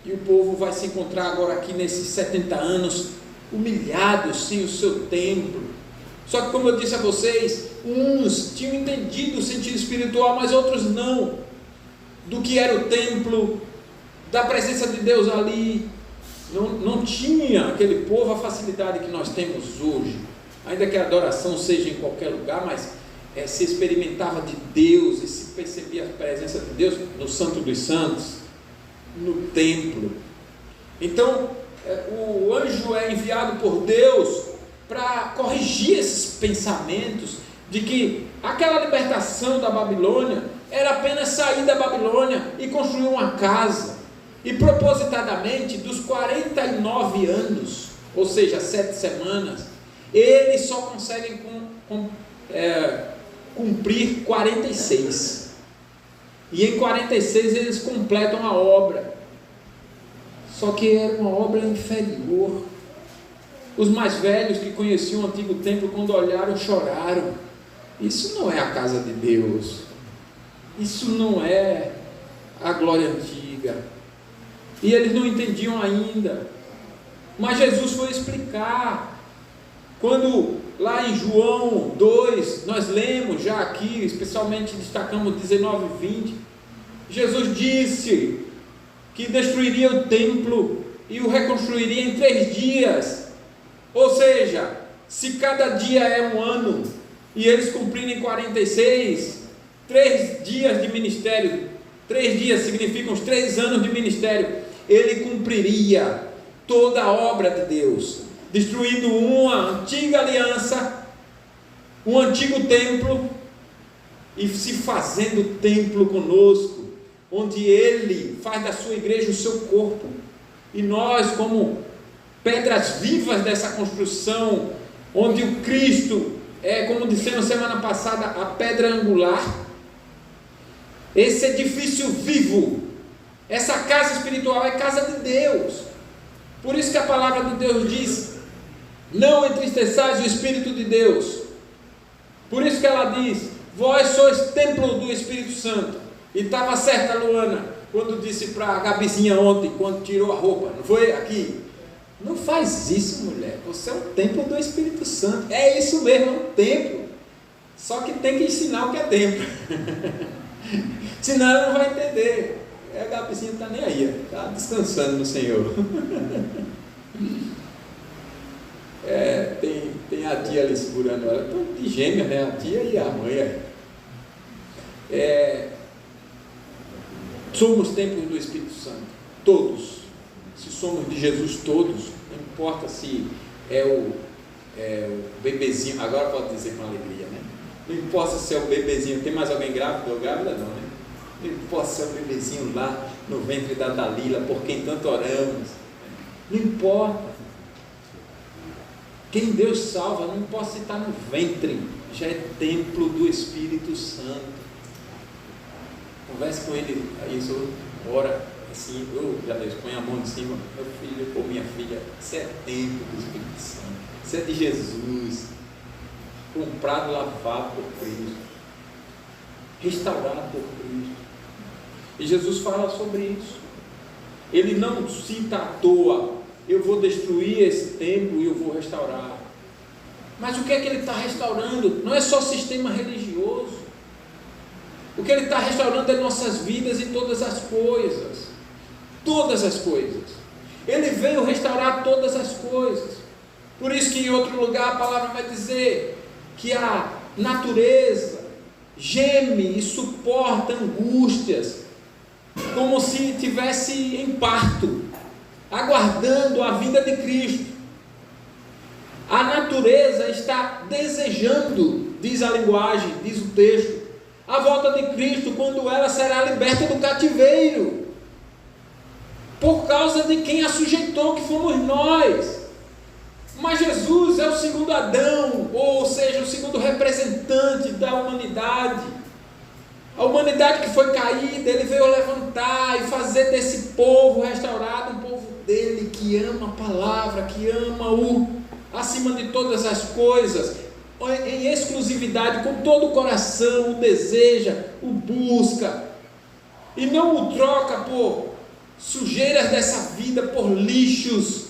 e o povo vai se encontrar agora aqui nesses 70 anos, humilhados, sem o seu templo. Só que, como eu disse a vocês, uns tinham entendido o sentido espiritual, mas outros não, do que era o templo, da presença de Deus ali. Não tinha aquele povo a facilidade que nós temos hoje, ainda que a adoração seja em qualquer lugar, mas se experimentava de Deus e se percebia a presença de Deus no Santo dos Santos, no templo. Então o anjo é enviado por Deus para corrigir esses pensamentos de que aquela libertação da Babilônia era apenas sair da Babilônia e construir uma casa. E propositadamente, dos 49 anos, ou seja, 7 semanas, eles só conseguem cumprir 46. E em 46 eles completam a obra. Só que era uma obra inferior. Os mais velhos que conheciam o antigo templo, quando olharam, choraram. Isso não é a casa de Deus. Isso não é a glória antiga. E eles não entendiam ainda. Mas Jesus foi explicar. Quando lá em João 2, nós lemos já aqui, especialmente destacamos 19 e 20, Jesus disse que destruiria o templo e o reconstruiria em 3 dias. Ou seja, se cada dia é um ano e eles cumprirem 46, 3 dias de ministério, 3 dias significam os 3 anos de ministério, ele cumpriria toda a obra de Deus, destruindo uma antiga aliança, um antigo templo, e se fazendo templo conosco, onde ele faz da sua igreja o seu corpo, e nós, como pedras vivas dessa construção, onde o Cristo é, como dissemos semana passada, a pedra angular, esse edifício vivo, essa casa espiritual é casa de Deus. Por isso que a palavra de Deus diz: não entristeçais o Espírito de Deus. Por isso que ela diz: vós sois templo do Espírito Santo. E estava certa a Luana quando disse para a Gabizinha ontem, quando tirou a roupa, não foi aqui? Não faz isso, mulher, você é um templo do Espírito Santo. É isso mesmo, é um templo, só que tem que ensinar o que é templo. Senão ela não vai entender. A Gabizinha não está nem aí, está descansando no Senhor. Tem a tia ali segurando ela, então, de gêmea, né? A tia e a mãe. Somos templos do Espírito Santo, todos. Se somos de Jesus, todos, não importa se é o bebezinho, agora pode dizer com alegria, né? Não importa se é o bebezinho, tem mais alguém grávido ou grávida? Não, né? Não importa se é o bebezinho lá no ventre da Dalila, por quem tanto oramos, não importa. Quem Deus salva não pode estar no ventre, já é templo do Espírito Santo. Converse com ele, isso, ora assim, já Deus, põe a mão em cima, meu filho ou minha filha, isso é templo do Espírito Santo, isso é de Jesus, comprado, lavado por Cristo, restaurado por Cristo. E Jesus fala sobre isso. Ele não cita à toa, eu vou destruir esse templo e eu vou restaurar. Mas o que é que ele está restaurando? Não é só sistema religioso. O que ele está restaurando é nossas vidas e todas as coisas. Todas as coisas. Ele veio restaurar todas as coisas. Por isso que em outro lugar a palavra vai dizer que a natureza geme e suporta angústias, como se estivesse em parto, aguardando a vinda de Cristo. A natureza está desejando, diz a linguagem, diz o texto, a volta de Cristo, quando ela será liberta do cativeiro, por causa de quem a sujeitou, que fomos nós. Mas Jesus é o segundo Adão, ou seja, o segundo representante da humanidade. A humanidade que foi caída, ele veio levantar e fazer desse povo restaurado, um povo dele, que ama a palavra, que ama o acima de todas as coisas, em exclusividade, com todo o coração, o deseja, o busca, e não o troca por sujeiras dessa vida, por lixos,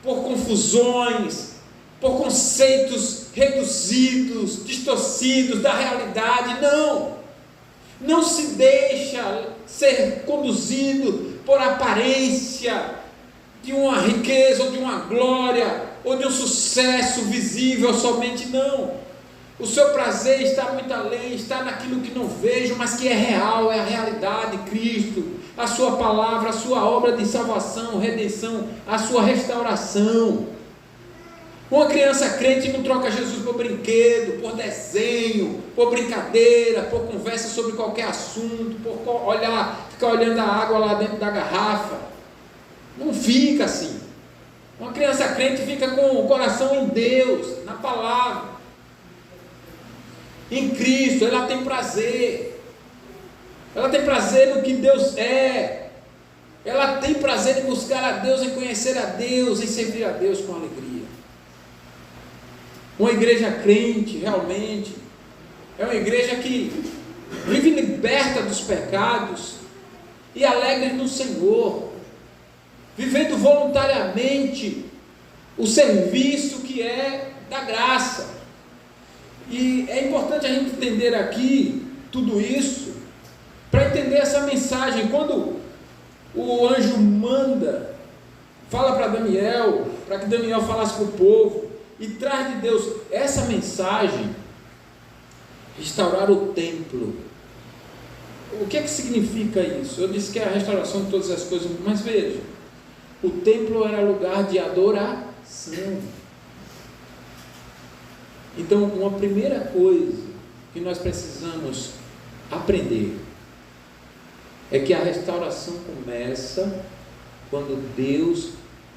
por confusões, por conceitos reduzidos, distorcidos da realidade. Não se deixa ser conduzido por aparência de uma riqueza, ou de uma glória, ou de um sucesso visível somente, não. O seu prazer está muito além, está naquilo que não vejo, mas que é real, é a realidade, Cristo, a sua palavra, a sua obra de salvação, redenção, a sua restauração. Uma criança crente não troca Jesus por brinquedo, por desenho, por brincadeira, por conversa sobre qualquer assunto, por ficar olhando a água lá dentro da garrafa. Não fica assim. Uma criança crente fica com o coração em Deus, na palavra, em Cristo. Ela tem prazer. Ela tem prazer no que Deus é. Ela tem prazer em buscar a Deus, em conhecer a Deus, em servir a Deus com alegria. Uma igreja crente, realmente, é uma igreja que vive liberta dos pecados e alegre no Senhor, vivendo voluntariamente o serviço que é da graça. E é importante a gente entender aqui tudo isso, para entender essa mensagem. Quando o anjo fala para Daniel, para que Daniel falasse para o povo, e traz de Deus essa mensagem, restaurar o templo. O que é que significa isso? Eu disse que é a restauração de todas as coisas, mas veja, o templo era lugar de adoração. Então, uma primeira coisa que nós precisamos aprender é que a restauração começa quando Deus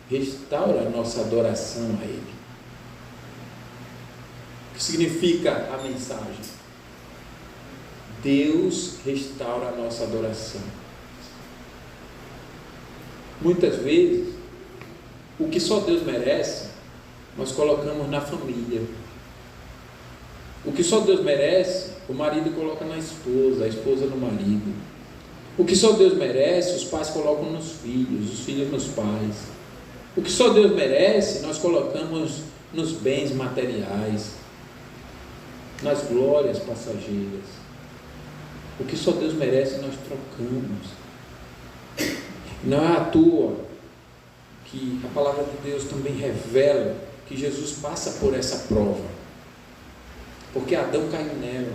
restaura a nossa adoração a Ele. O que significa a mensagem? Deus restaura a nossa adoração. Muitas vezes, o que só Deus merece, nós colocamos na família. O que só Deus merece, o marido coloca na esposa, a esposa no marido. O que só Deus merece, os pais colocam nos filhos, os filhos nos pais. O que só Deus merece, nós colocamos nos bens materiais, nas glórias passageiras. O que só Deus merece, nós trocamos. Não é à toa que a palavra de Deus também revela que Jesus passa por essa prova, porque Adão caiu nela,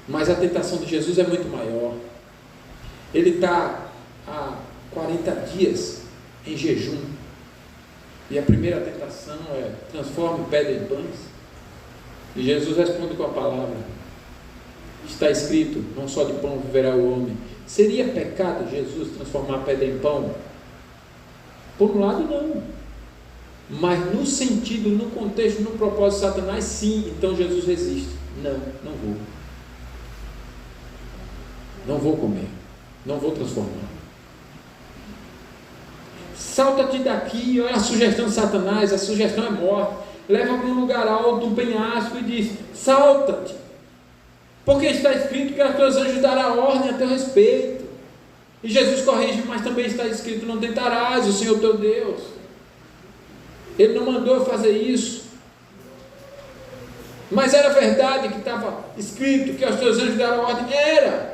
mas a tentação de Jesus é muito maior. Ele está há 40 dias em jejum, e a primeira tentação é: transforme pedra em pães. E Jesus responde com a palavra: está escrito, não só de pão viverá o homem. Seria pecado Jesus transformar a pedra em pão? Por um lado, não. Mas no sentido, no contexto, no propósito de Satanás, sim. Então Jesus resiste. Não vou. Não vou comer. Não vou transformar. Salta-te daqui. Olha a sugestão de Satanás. A sugestão é morte. Leva para um lugar alto, um penhasco, e diz: salta-te, porque está escrito que os teus anjos darão ordem a teu respeito. E Jesus corrige: mas também está escrito: não tentarás o Senhor teu Deus. Ele não mandou eu fazer isso. Mas era verdade que estava escrito que os teus anjos darão ordem? Era.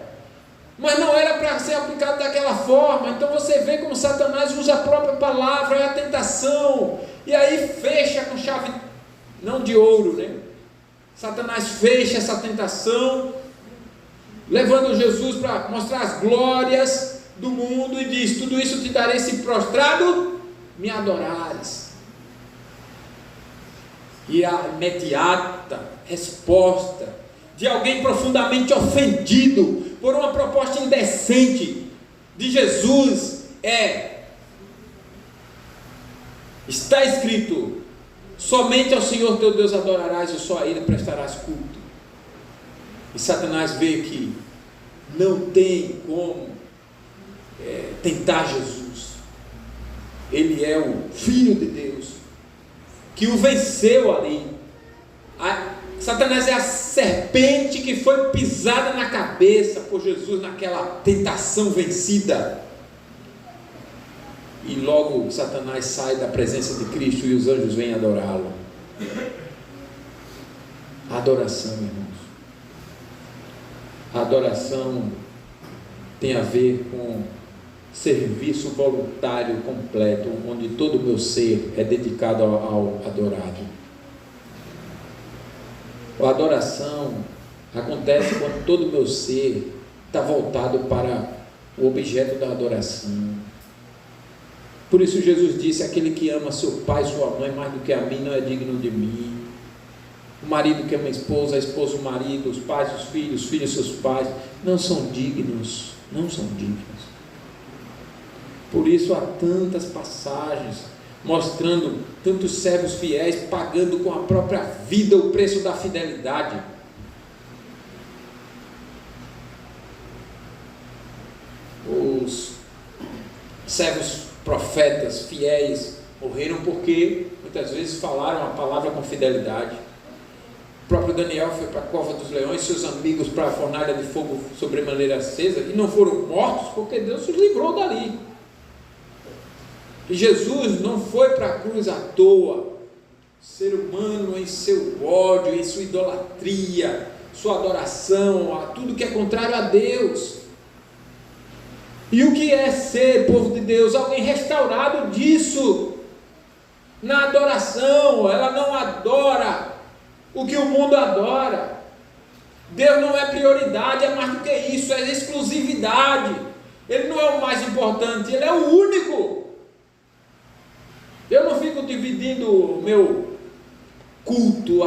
Mas não era para ser aplicado daquela forma. Então você vê como Satanás usa a própria palavra, é a tentação, e aí fecha com chave, não de ouro, né? Satanás fecha essa tentação, levando Jesus para mostrar as glórias do mundo, e diz: tudo isso te darei se prostrado me adorares. E a imediata resposta de alguém profundamente ofendido por uma proposta indecente de Jesus é: está escrito, somente ao Senhor teu Deus adorarás e só a Ele prestarás culto. E Satanás vê que não tem como tentar Jesus. Ele é o Filho de Deus, que o venceu ali. Satanás é a serpente que foi pisada na cabeça por Jesus naquela tentação vencida. E logo Satanás sai da presença de Cristo e os anjos vêm adorá-lo. A adoração, irmãos. A adoração tem a ver com serviço voluntário completo, onde todo o meu ser é dedicado ao adorado. A adoração acontece quando todo o meu ser está voltado para o objeto da adoração. Por isso Jesus disse: aquele que ama seu pai e sua mãe mais do que a mim não é digno de mim. O marido que ama a esposa o marido, os pais os filhos seus pais, não são dignos. Por isso há tantas passagens mostrando tantos servos fiéis pagando com a própria vida o preço da fidelidade. Os servos profetas fiéis morreram porque muitas vezes falaram a palavra com fidelidade. O próprio Daniel foi para a cova dos leões, seus amigos para a fornalha de fogo sobremaneira acesa, e não foram mortos porque Deus os livrou dali. E Jesus não foi para a cruz à toa. O ser humano, em seu ódio, em sua idolatria, sua adoração a tudo que é contrário a Deus. E o que é ser povo de Deus? Alguém restaurado disso, na adoração. Ela não adora o que o mundo adora. Deus não é prioridade, é mais do que isso, é exclusividade. Ele não é o mais importante, Ele é o único. Eu não fico dividindo o meu culto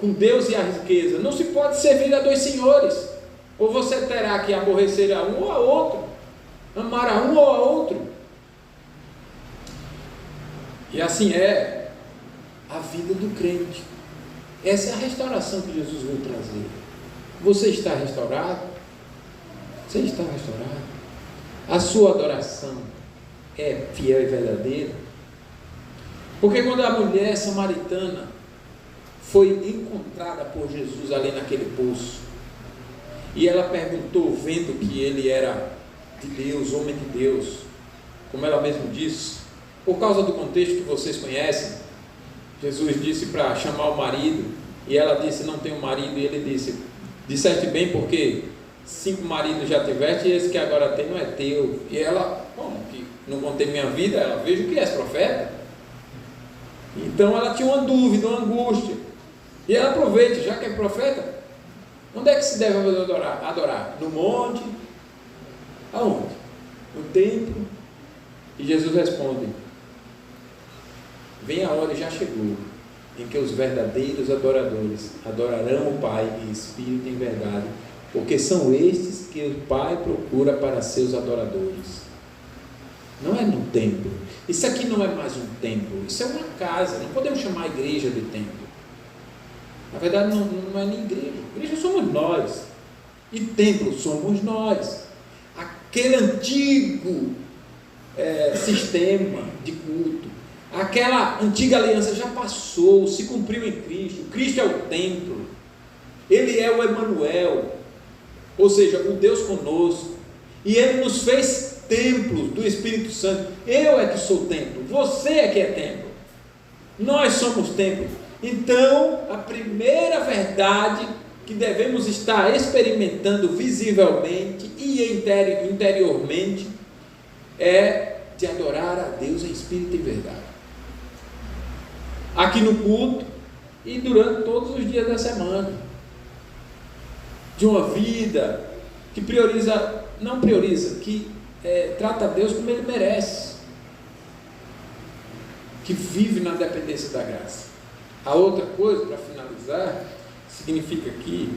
com Deus e a riqueza. Não se pode servir a dois senhores. Ou você terá que aborrecer a um ou a outro, amar a um ou a outro. E assim é a vida do crente. Essa é a restauração que Jesus veio trazer. Você está restaurado? Você está restaurado? A sua adoração é fiel e verdadeira? Porque quando a mulher samaritana foi encontrada por Jesus ali naquele poço, e ela perguntou, vendo que ele era de Deus, homem de Deus, como ela mesma disse, por causa do contexto que vocês conhecem, Jesus disse para chamar o marido, e ela disse: não tenho marido, e ele disse: disseste bem, porque 5 maridos já tiveste, e esse que agora tem não é teu. E ela: como que não contei minha vida? Ela: vejo que és profeta. Então ela tinha uma dúvida, uma angústia, e ela aproveita, já que é profeta, onde é que se deve adorar? No monte? Aonde? No templo? E Jesus responde: vem a hora e já chegou, em que os verdadeiros adoradores adorarão o Pai em espírito e em verdade, porque são estes que o Pai procura para seus adoradores. Não é no templo. Isso aqui não é mais um templo, isso é uma casa. Não podemos chamar a igreja de templo. Na verdade, não é nem igreja. Igreja somos nós. E templo somos nós. Aquele antigo sistema de culto, aquela antiga aliança já passou, se cumpriu em Cristo. Cristo é o templo. Ele é o Emanuel, ou seja, o Deus conosco. E Ele nos fez templos do Espírito Santo. Eu é que sou templo, você é que é templo. Nós somos templo. Então, a primeira verdade que devemos estar experimentando visivelmente e interiormente é de adorar a Deus em espírito e verdade. Aqui no culto e durante todos os dias da semana. De uma vida que que trata a Deus como Ele merece, que vive na dependência da graça. A outra coisa, para finalizar, significa aqui,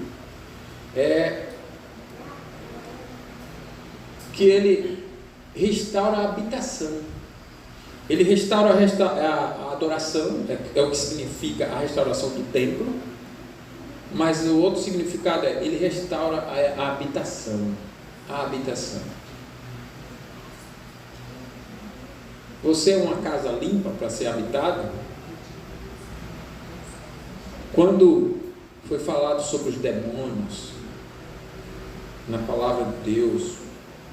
que Ele restaura a habitação. Ele restaura a adoração, é o que significa a restauração do templo, mas o outro significado é, Ele restaura a habitação. A habitação. Você é uma casa limpa para ser habitada? Quando foi falado sobre os demônios, na palavra de Deus,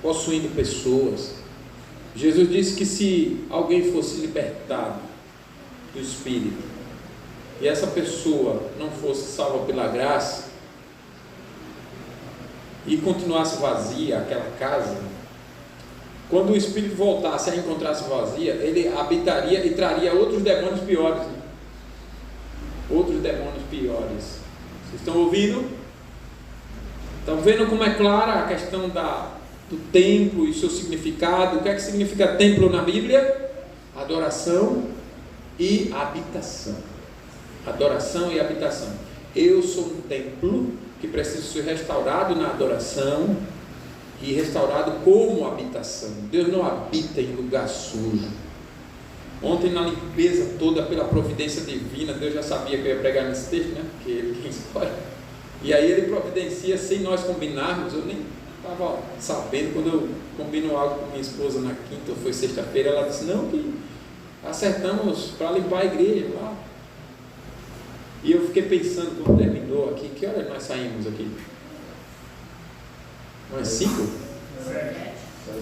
possuindo pessoas, Jesus disse que se alguém fosse libertado do Espírito, e essa pessoa não fosse salva pela graça, e continuasse vazia aquela casa, quando o Espírito voltasse a encontrar-se vazia, ele habitaria e traria outros demônios piores. Outros demônios piores. Vocês estão ouvindo? Estão vendo como é clara a questão do templo e seu significado? O que é que significa templo na Bíblia? Adoração e habitação. Adoração e habitação. Eu sou um templo que precisa ser restaurado na adoração e restaurado como habitação. Deus não habita em lugar sujo. Ontem, na limpeza toda pela providência divina, Deus já sabia que eu ia pregar nesse texto, né? Porque Ele quem escolhe. E aí Ele providencia sem nós combinarmos. Eu nem estava sabendo. Quando eu combino algo com minha esposa na quinta ou foi sexta-feira, ela disse, não, que acertamos para limpar a igreja lá. E eu fiquei pensando, quando terminou aqui, que hora nós saímos aqui? Umas 5?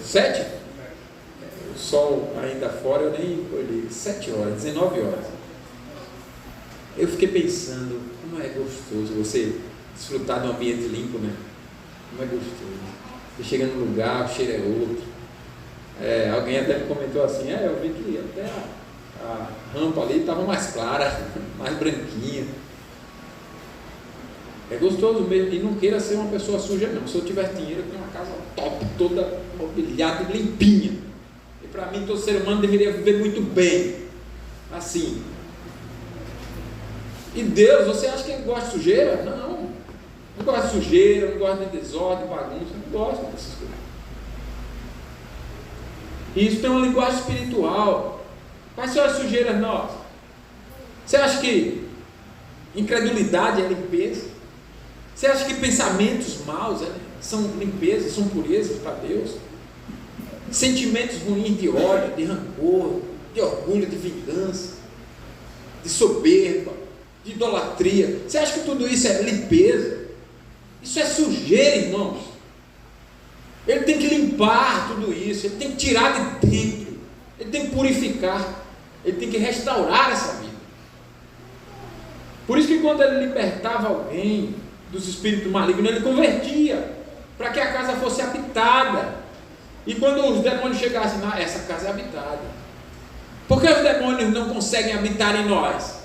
7? O sol ainda fora, eu nem olhei. 7 horas, 19 horas. Eu fiquei pensando, como é gostoso você desfrutar de um ambiente limpo, né? Como é gostoso. Você chega num lugar, o cheiro é outro. Alguém até me comentou assim, eu vi que até a rampa ali estava mais clara, mais branquinha. É gostoso mesmo, e não queira ser uma pessoa suja não. Se eu tiver dinheiro, eu tenho uma casa top, toda mobiliada e limpinha. E para mim, todo ser humano deveria viver muito bem, assim. E Deus, você acha que Ele gosta de sujeira? Não gosta de sujeira, não gosta de desordem, bagunça, não gosta dessas coisas. E isso tem uma linguagem espiritual. Quais são as sujeiras nossas? Você acha que incredulidade é limpeza? Você acha que pensamentos maus são limpeza, são purezas para Deus? Sentimentos ruins de ódio, de rancor, de orgulho, de vingança, de soberba, de idolatria. Você acha que tudo isso é limpeza? Isso é sujeira, irmãos. Ele tem que limpar tudo isso, ele tem que tirar de dentro, ele tem que purificar, ele tem que restaurar essa vida. Por isso que quando ele libertava alguém dos espíritos malignos, ele convertia, para que a casa fosse habitada. E quando os demônios chegassem, essa casa é habitada. Por que os demônios não conseguem habitar em nós?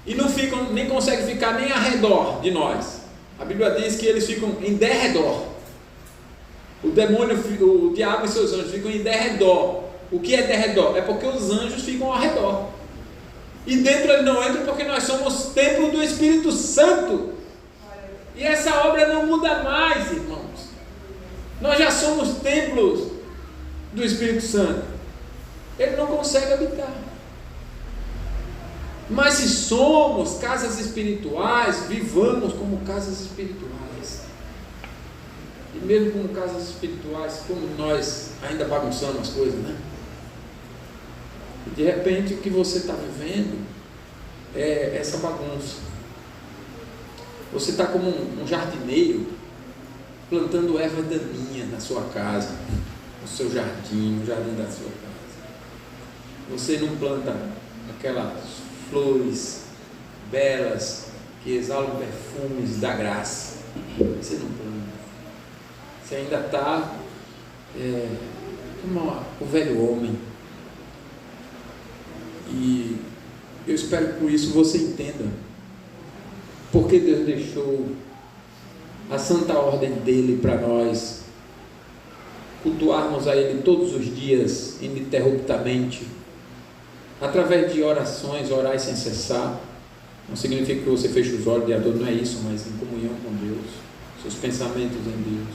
E não ficam, nem conseguem ficar nem ao redor de nós. A Bíblia diz que eles ficam em derredor. O demônio, o diabo e seus anjos ficam em derredor. O que é derredor? É porque os anjos ficam ao redor. E dentro eles não entram porque nós somos templo do Espírito Santo. E essa obra não muda mais, irmãos. Nós já somos templos do Espírito Santo. ele não consegue habitar. Mas se somos casas espirituais, vivamos como casas espirituais. E mesmo como casas espirituais, como nós ainda bagunçamos as coisas, né? E de repente o que você está vivendo é essa bagunça. Você está como um jardineiro plantando erva daninha na sua casa, no seu jardim, no jardim da sua casa. Você não planta aquelas flores belas que exalam perfumes da graça. Você não planta. Você ainda está como o velho homem. E eu espero que por isso você entenda porque Deus deixou a santa ordem dele para nós cultuarmos a Ele todos os dias, ininterruptamente, através de orações, orar sem cessar. Não significa que você feche os olhos de adoro, não é isso, mas em comunhão com Deus, seus pensamentos em Deus,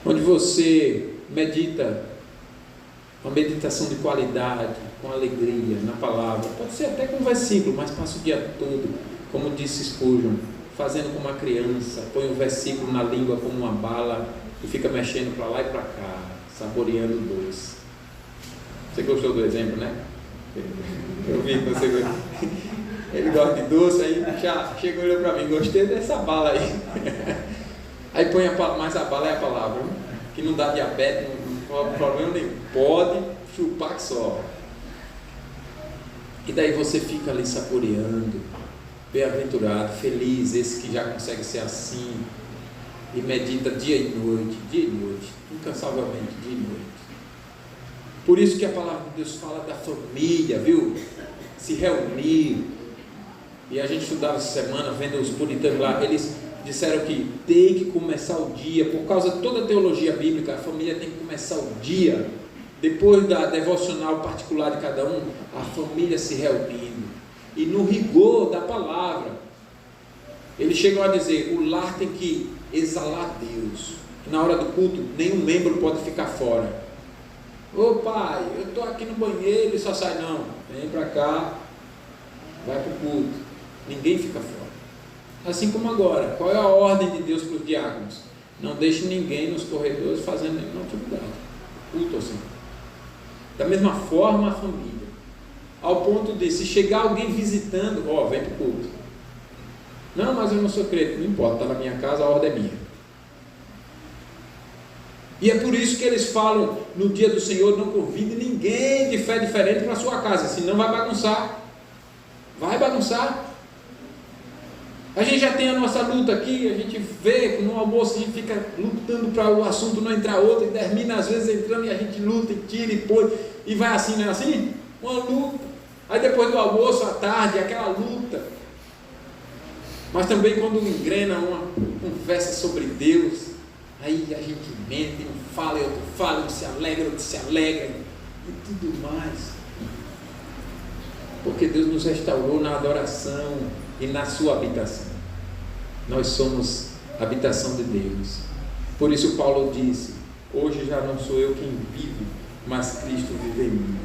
onde você medita, uma meditação de qualidade, com alegria, na palavra, pode ser até com um versículo, mas passa o dia todo, como disse Spurgeon, fazendo como uma criança, põe um versículo na língua como uma bala e fica mexendo para lá e para cá, saboreando o doce. Você gostou do exemplo, né? Eu vi que você gostou. Ele gosta de doce, aí já chegou e olhou para mim, gostei dessa bala aí. Aí põe mais a bala é a palavra, que não dá diabetes, não tem problema nenhum, pode chupar que só. E daí você fica ali saboreando, bem-aventurado, feliz, esse que já consegue ser assim, e medita dia e noite, incansavelmente, dia e noite. Por isso que a palavra de Deus fala da família, viu? Se reunir. E a gente estudava essa semana, vendo os puritanos lá, eles disseram que tem que começar o dia, por causa de toda a teologia bíblica, a família tem que começar o dia, depois da devocional particular de cada um, a família se reunindo, e no rigor da palavra, eles chegam a dizer, o lar tem que exalar Deus, na hora do culto, nenhum membro pode ficar fora. Ô pai, eu estou aqui no banheiro e só sai, não, vem para cá, vai para o culto, ninguém fica fora. Assim como agora, qual é a ordem de Deus para os diáconos? Não deixe ninguém nos corredores fazendo nenhuma atividade, culto assim. Da mesma forma a família, ao ponto de, se chegar alguém visitando, vem para o culto. Não, mas eu não sou crente, não importa, está na minha casa, a ordem é minha. E é por isso que eles falam, no dia do Senhor, não convide ninguém de fé diferente para a sua casa, senão vai bagunçar. Vai bagunçar. A gente já tem a nossa luta aqui, a gente vê que no almoço a gente fica lutando para o assunto não entrar outro, e termina às vezes entrando e a gente luta e tira e põe, e vai assim, não é assim? Uma luta. Aí depois do almoço, à tarde, aquela luta. Mas também quando engrena uma conversa sobre Deus, aí a gente mente, um fala e outro fala, um se alegra, outro se alegra, e tudo mais. Porque Deus nos restaurou na adoração e na sua habitação. Nós somos habitação de Deus. Por isso Paulo disse, hoje já não sou eu quem vive, mas Cristo vive em mim.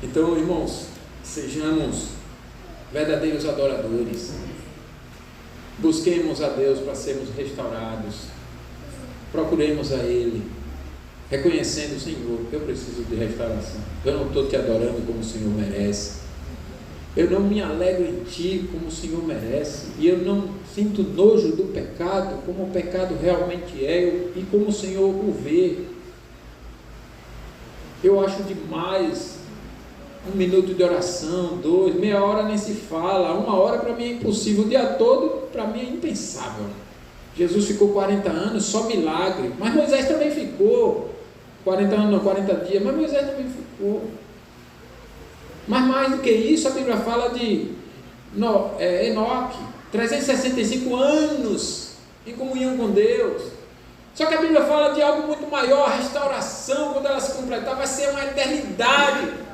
Então, irmãos, sejamos verdadeiros adoradores. Busquemos a Deus para sermos restaurados. Procuremos a Ele, reconhecendo o Senhor, que eu preciso de restauração. Eu não estou te adorando como o Senhor merece. Eu não me alegro em Ti como o Senhor merece. E eu não sinto nojo do pecado como o pecado realmente é e como o Senhor o vê. Eu acho demais 1 minuto de oração, 2, meia hora nem se fala, 1 hora para mim é impossível, o dia todo para mim é impensável. Jesus ficou 40 anos, só milagre, mas Moisés também ficou, 40 anos não, 40 dias, mas Moisés também ficou. Mas mais do que isso, a Bíblia fala de Enoque, 365 anos em comunhão com Deus. Só que a Bíblia fala de algo muito maior, a restauração, quando ela se completar, vai ser uma eternidade.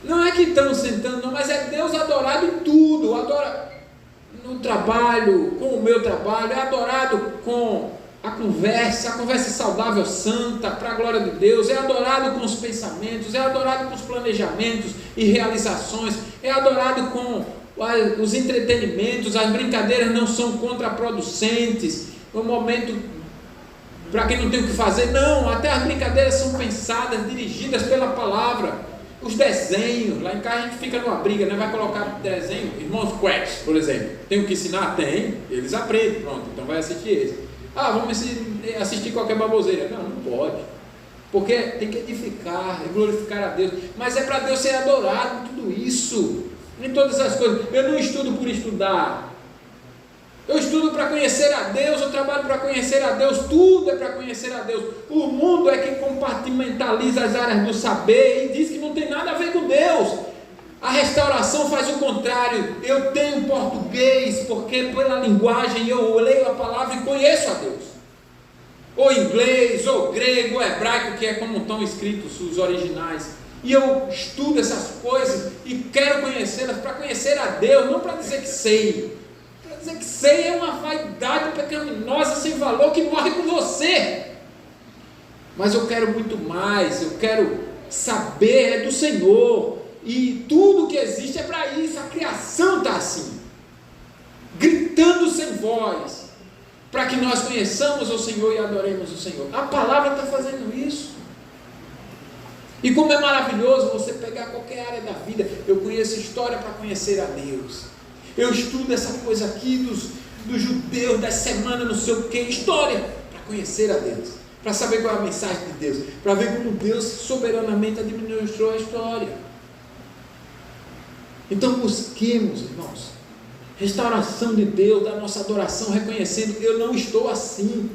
Não é que estão sentando, não, mas é Deus adorado em tudo, adora no trabalho, com o meu trabalho, é adorado com a conversa saudável, santa, para a glória de Deus, é adorado com os pensamentos, é adorado com os planejamentos e realizações, é adorado com os entretenimentos, as brincadeiras não são contraproducentes, no momento para quem não tem o que fazer, não, até as brincadeiras são pensadas, dirigidas pela palavra. Os desenhos, lá em casa a gente fica numa briga, né? Vai colocar desenho, Irmãos Cracks, por exemplo, tem o que ensinar? Tem, eles aprendem, pronto, então vai assistir esse. Vamos assistir qualquer baboseira. Não pode, porque tem que edificar, glorificar a Deus, mas é para Deus ser adorado em tudo isso, em todas as coisas. Eu não estudo por estudar, eu estudo para conhecer a Deus, eu trabalho para conhecer a Deus, tudo é para conhecer a Deus. O mundo é que compartimentaliza as áreas do saber e diz que não tem nada a ver com Deus. A restauração faz o contrário. Eu tenho português porque pela linguagem eu leio a palavra e conheço a Deus, ou inglês, ou grego, ou hebraico, que é como estão escritos os originais, e eu estudo essas coisas e quero conhecê-las para conhecer a Deus, não para dizer que sei. Dizer que sei é uma vaidade pecaminosa sem valor que morre com você. Mas eu quero muito mais, eu quero saber do Senhor, e tudo que existe é para isso. A criação está assim, gritando sem voz, para que nós conheçamos o Senhor e adoremos o Senhor. A palavra está fazendo isso. E como é maravilhoso você pegar qualquer área da vida. Eu conheço história para conhecer a Deus. Eu estudo essa coisa aqui dos judeus, das semanas, não sei o que, história, para conhecer a Deus, para saber qual é a mensagem de Deus, para ver como Deus soberanamente administrou a história. Então busquemos, irmãos, restauração de Deus, da nossa adoração, reconhecendo que eu não estou assim,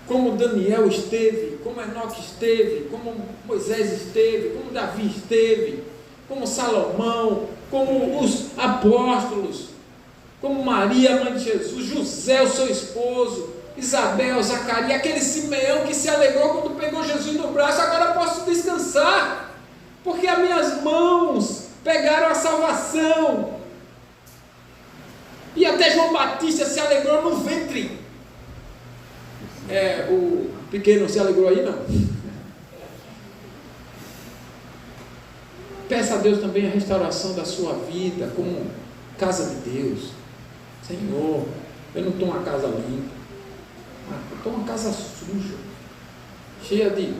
como Daniel esteve, como Enoque esteve, como Moisés esteve, como Davi esteve, como Salomão, como os apóstolos, como Maria, mãe de Jesus, José, o seu esposo, Isabel, Zacarias, aquele Simeão que se alegrou quando pegou Jesus no braço. Agora posso descansar, porque as minhas mãos pegaram a salvação. E até João Batista se alegrou no ventre. O pequeno se alegrou aí, não? Peça a Deus também a restauração da sua vida como casa de Deus. Senhor, eu não estou uma casa limpa, eu estou uma casa suja, cheia de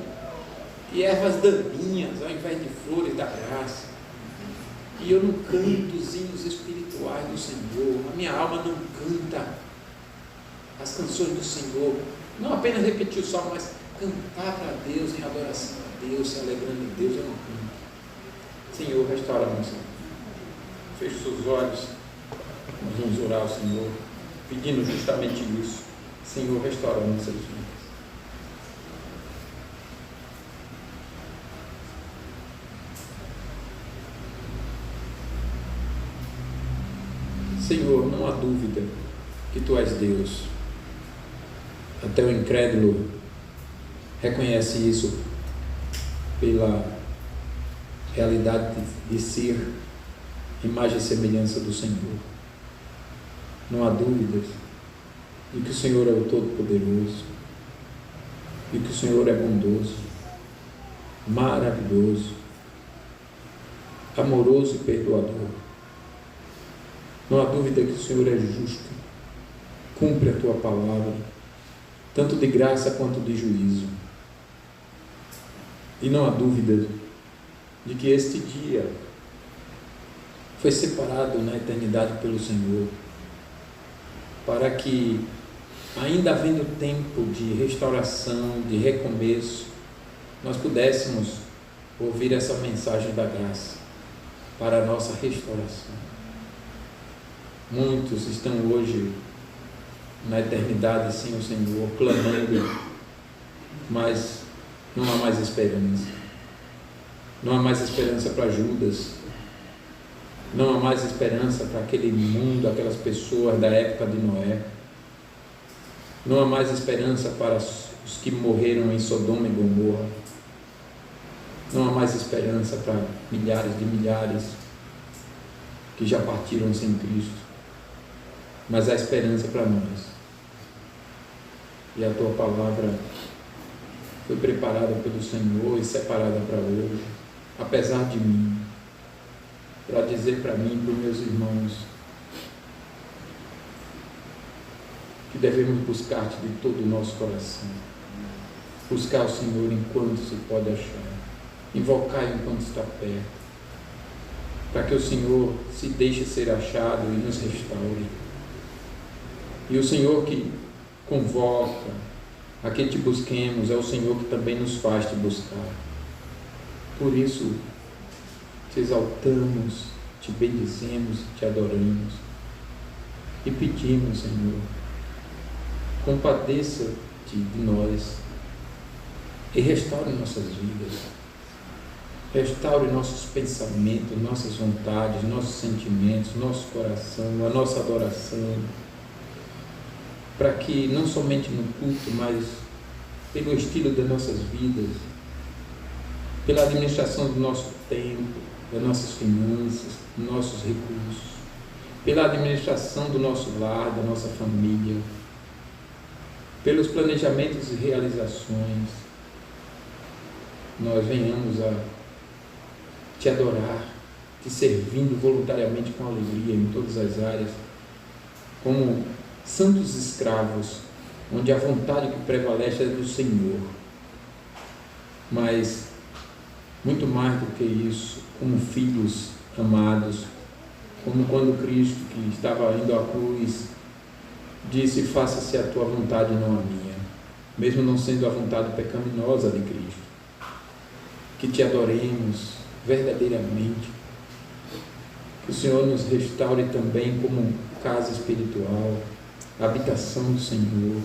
ervas daninhas ao invés de flores da graça, e eu não canto os hinos espirituais do Senhor, a minha alma não canta as canções do Senhor, não apenas repetir o salmo, mas cantar para Deus em adoração a Deus, se alegrando em Deus. Eu não canto. Senhor, restaura-nos. Feche seus olhos, nós vamos orar ao Senhor, pedindo justamente isso. Senhor, restaura nossas vidas. Senhor, não há dúvida que Tu és Deus. Até o incrédulo reconhece isso pela realidade de ser imagem e semelhança do Senhor. Não há dúvidas de que o Senhor é o Todo-Poderoso, de que o Senhor é bondoso, maravilhoso, amoroso e perdoador. Não há dúvida que o Senhor é justo, cumpre a Tua palavra, tanto de graça quanto de juízo. E não há dúvida de que este dia foi separado na eternidade pelo Senhor, para que, ainda havendo tempo de restauração, de recomeço, nós pudéssemos ouvir essa mensagem da graça para a nossa restauração. Muitos estão hoje na eternidade sem o Senhor, clamando, mas não há mais esperança. Não há mais esperança para Judas, não há mais esperança para aquele mundo, aquelas pessoas da época de Noé, não há mais esperança para os que morreram em Sodoma e Gomorra, não há mais esperança para milhares de milhares que já partiram sem Cristo, mas há esperança para nós. e a tua palavra foi preparada pelo Senhor e separada para hoje, apesar de mim, para dizer para mim e para os meus irmãos que devemos buscar-te de todo o nosso coração, buscar o Senhor enquanto se pode achar, invocar enquanto está perto, para que o Senhor se deixe ser achado e nos restaure. E o Senhor que convoca a que te busquemos é o Senhor que também nos faz te buscar. Por isso, te exaltamos, te bendizemos, te adoramos e pedimos, Senhor, compadeça-te de nós e restaure nossas vidas, restaure nossos pensamentos, nossas vontades, nossos sentimentos, nosso coração, a nossa adoração, para que não somente no culto, mas pelo estilo das nossas vidas, pela administração do nosso tempo, das nossas finanças, dos nossos recursos, pela administração do nosso lar, da nossa família, pelos planejamentos e realizações, nós venhamos a te adorar, te servindo voluntariamente com alegria em todas as áreas, como santos escravos, onde a vontade que prevalece é do Senhor. Mas, muito mais do que isso, como filhos amados, como quando Cristo, que estava indo à cruz, disse: faça-se a tua vontade, não a minha, mesmo não sendo a vontade pecaminosa de Cristo. Que te adoremos verdadeiramente, que o Senhor nos restaure também como casa espiritual, a habitação do Senhor.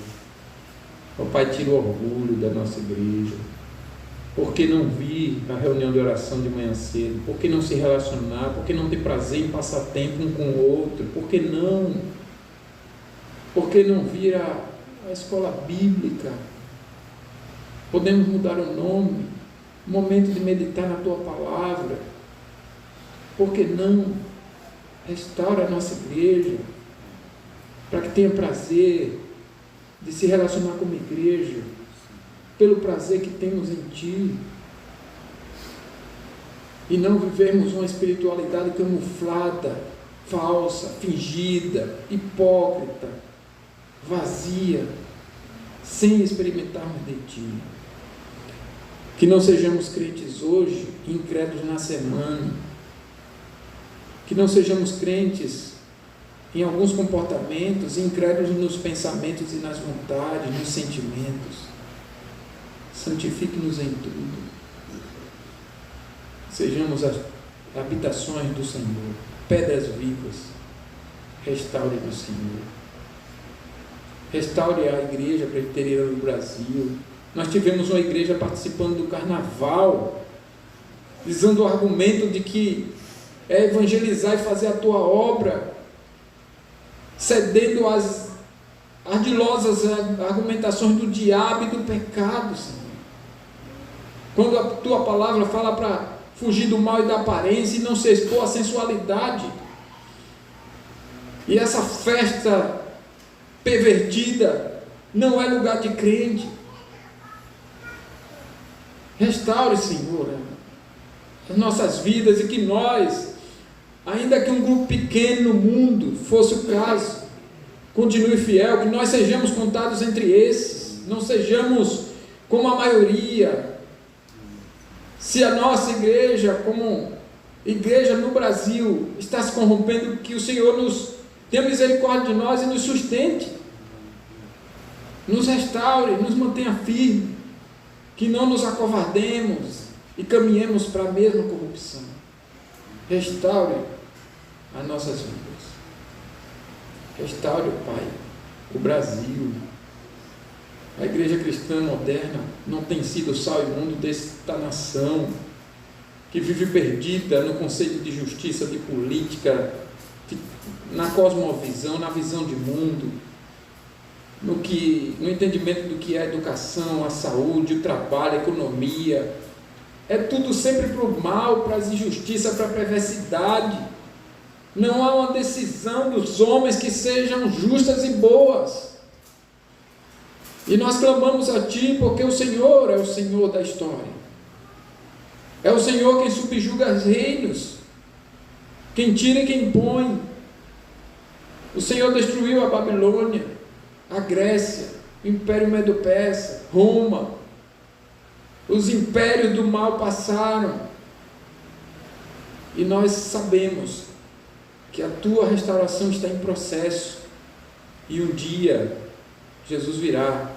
Ó Pai, tira o orgulho da nossa igreja. Por que não vir à reunião de oração de manhã cedo? Por que não se relacionar? Por que não ter prazer em passar tempo um com o outro? Por que não? Por que não vir à escola bíblica? Podemos mudar o nome, momento de meditar na Tua palavra. Por que não? Restaura a nossa igreja, para que tenha prazer de se relacionar com uma igreja, pelo prazer que temos em Ti, e não vivermos uma espiritualidade camuflada, falsa, fingida, hipócrita, vazia, sem experimentarmos de Ti. Que não sejamos crentes hoje, incrédulos na semana, que não sejamos crentes em alguns comportamentos, incrédulos nos pensamentos e nas vontades, nos sentimentos. Santifique-nos em tudo. Sejamos as habitações do Senhor, pedras vivas. Restaure-nos, Senhor. Restaure a igreja presbiteriana do Brasil. Nós tivemos uma igreja participando do carnaval, usando o argumento de que é evangelizar e fazer a tua obra, cedendo às ardilosas argumentações do diabo e do pecado, Senhor. Quando a tua palavra fala para fugir do mal e da aparência e não se expor à sensualidade, e essa festa pervertida não é lugar de crente. Restaure, Senhor, as nossas vidas, e que nós, ainda que um grupo pequeno no mundo fosse o caso, continue fiel, que nós sejamos contados entre esses, não sejamos como a maioria. Se a nossa igreja, como igreja no Brasil, está se corrompendo, que o Senhor nos tenha misericórdia de nós e nos sustente, nos restaure, nos mantenha firme, que não nos acovardemos e caminhemos para a mesma corrupção. Restaure as nossas vidas. Restaure, Pai, o Brasil. A igreja cristã moderna não tem sido sal e mundo desta nação, que vive perdida no conceito de justiça, de política, na cosmovisão, na visão de mundo, no entendimento do que é a educação, a saúde, o trabalho, a economia. É tudo sempre para o mal, para as injustiças, para a perversidade. Não há uma decisão dos homens que sejam justas e boas. E nós clamamos a Ti porque o Senhor é o Senhor da história. É o Senhor quem subjuga os reinos, quem tira e quem põe. O Senhor destruiu a Babilônia, a Grécia, o Império Medo-Persa, Roma. Os impérios do mal passaram. E nós sabemos que a Tua restauração está em processo. E um dia Jesus virá.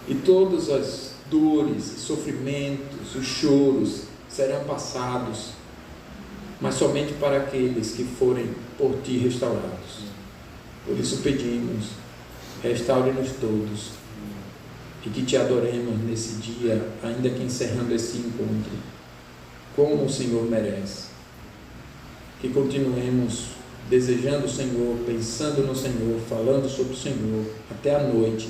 E todas as dores, sofrimentos, os choros serão passados, mas somente para aqueles que forem por Ti restaurados. Por isso pedimos, restaure-nos todos, e que Te adoremos nesse dia, ainda que encerrando esse encontro, como o Senhor merece. Que continuemos desejando o Senhor, pensando no Senhor, falando sobre o Senhor, até a noite,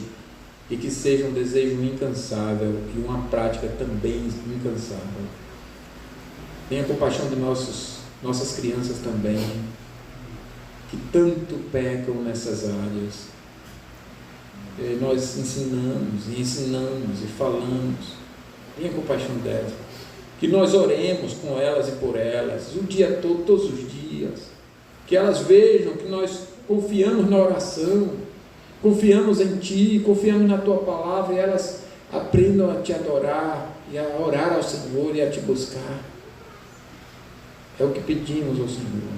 e que seja um desejo incansável e uma prática também incansável. Tenha compaixão de nossas crianças também, que tanto pecam nessas áreas. E nós ensinamos e falamos. Tenha compaixão delas. Que nós oremos com elas e por elas, o dia todo, todos os dias. Que elas vejam que nós confiamos na oração, confiamos em Ti, confiamos na Tua palavra, e elas aprendam a Te adorar, e a orar ao Senhor e a Te buscar. É o que pedimos ao Senhor,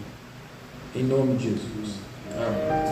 em nome de Jesus. Amém.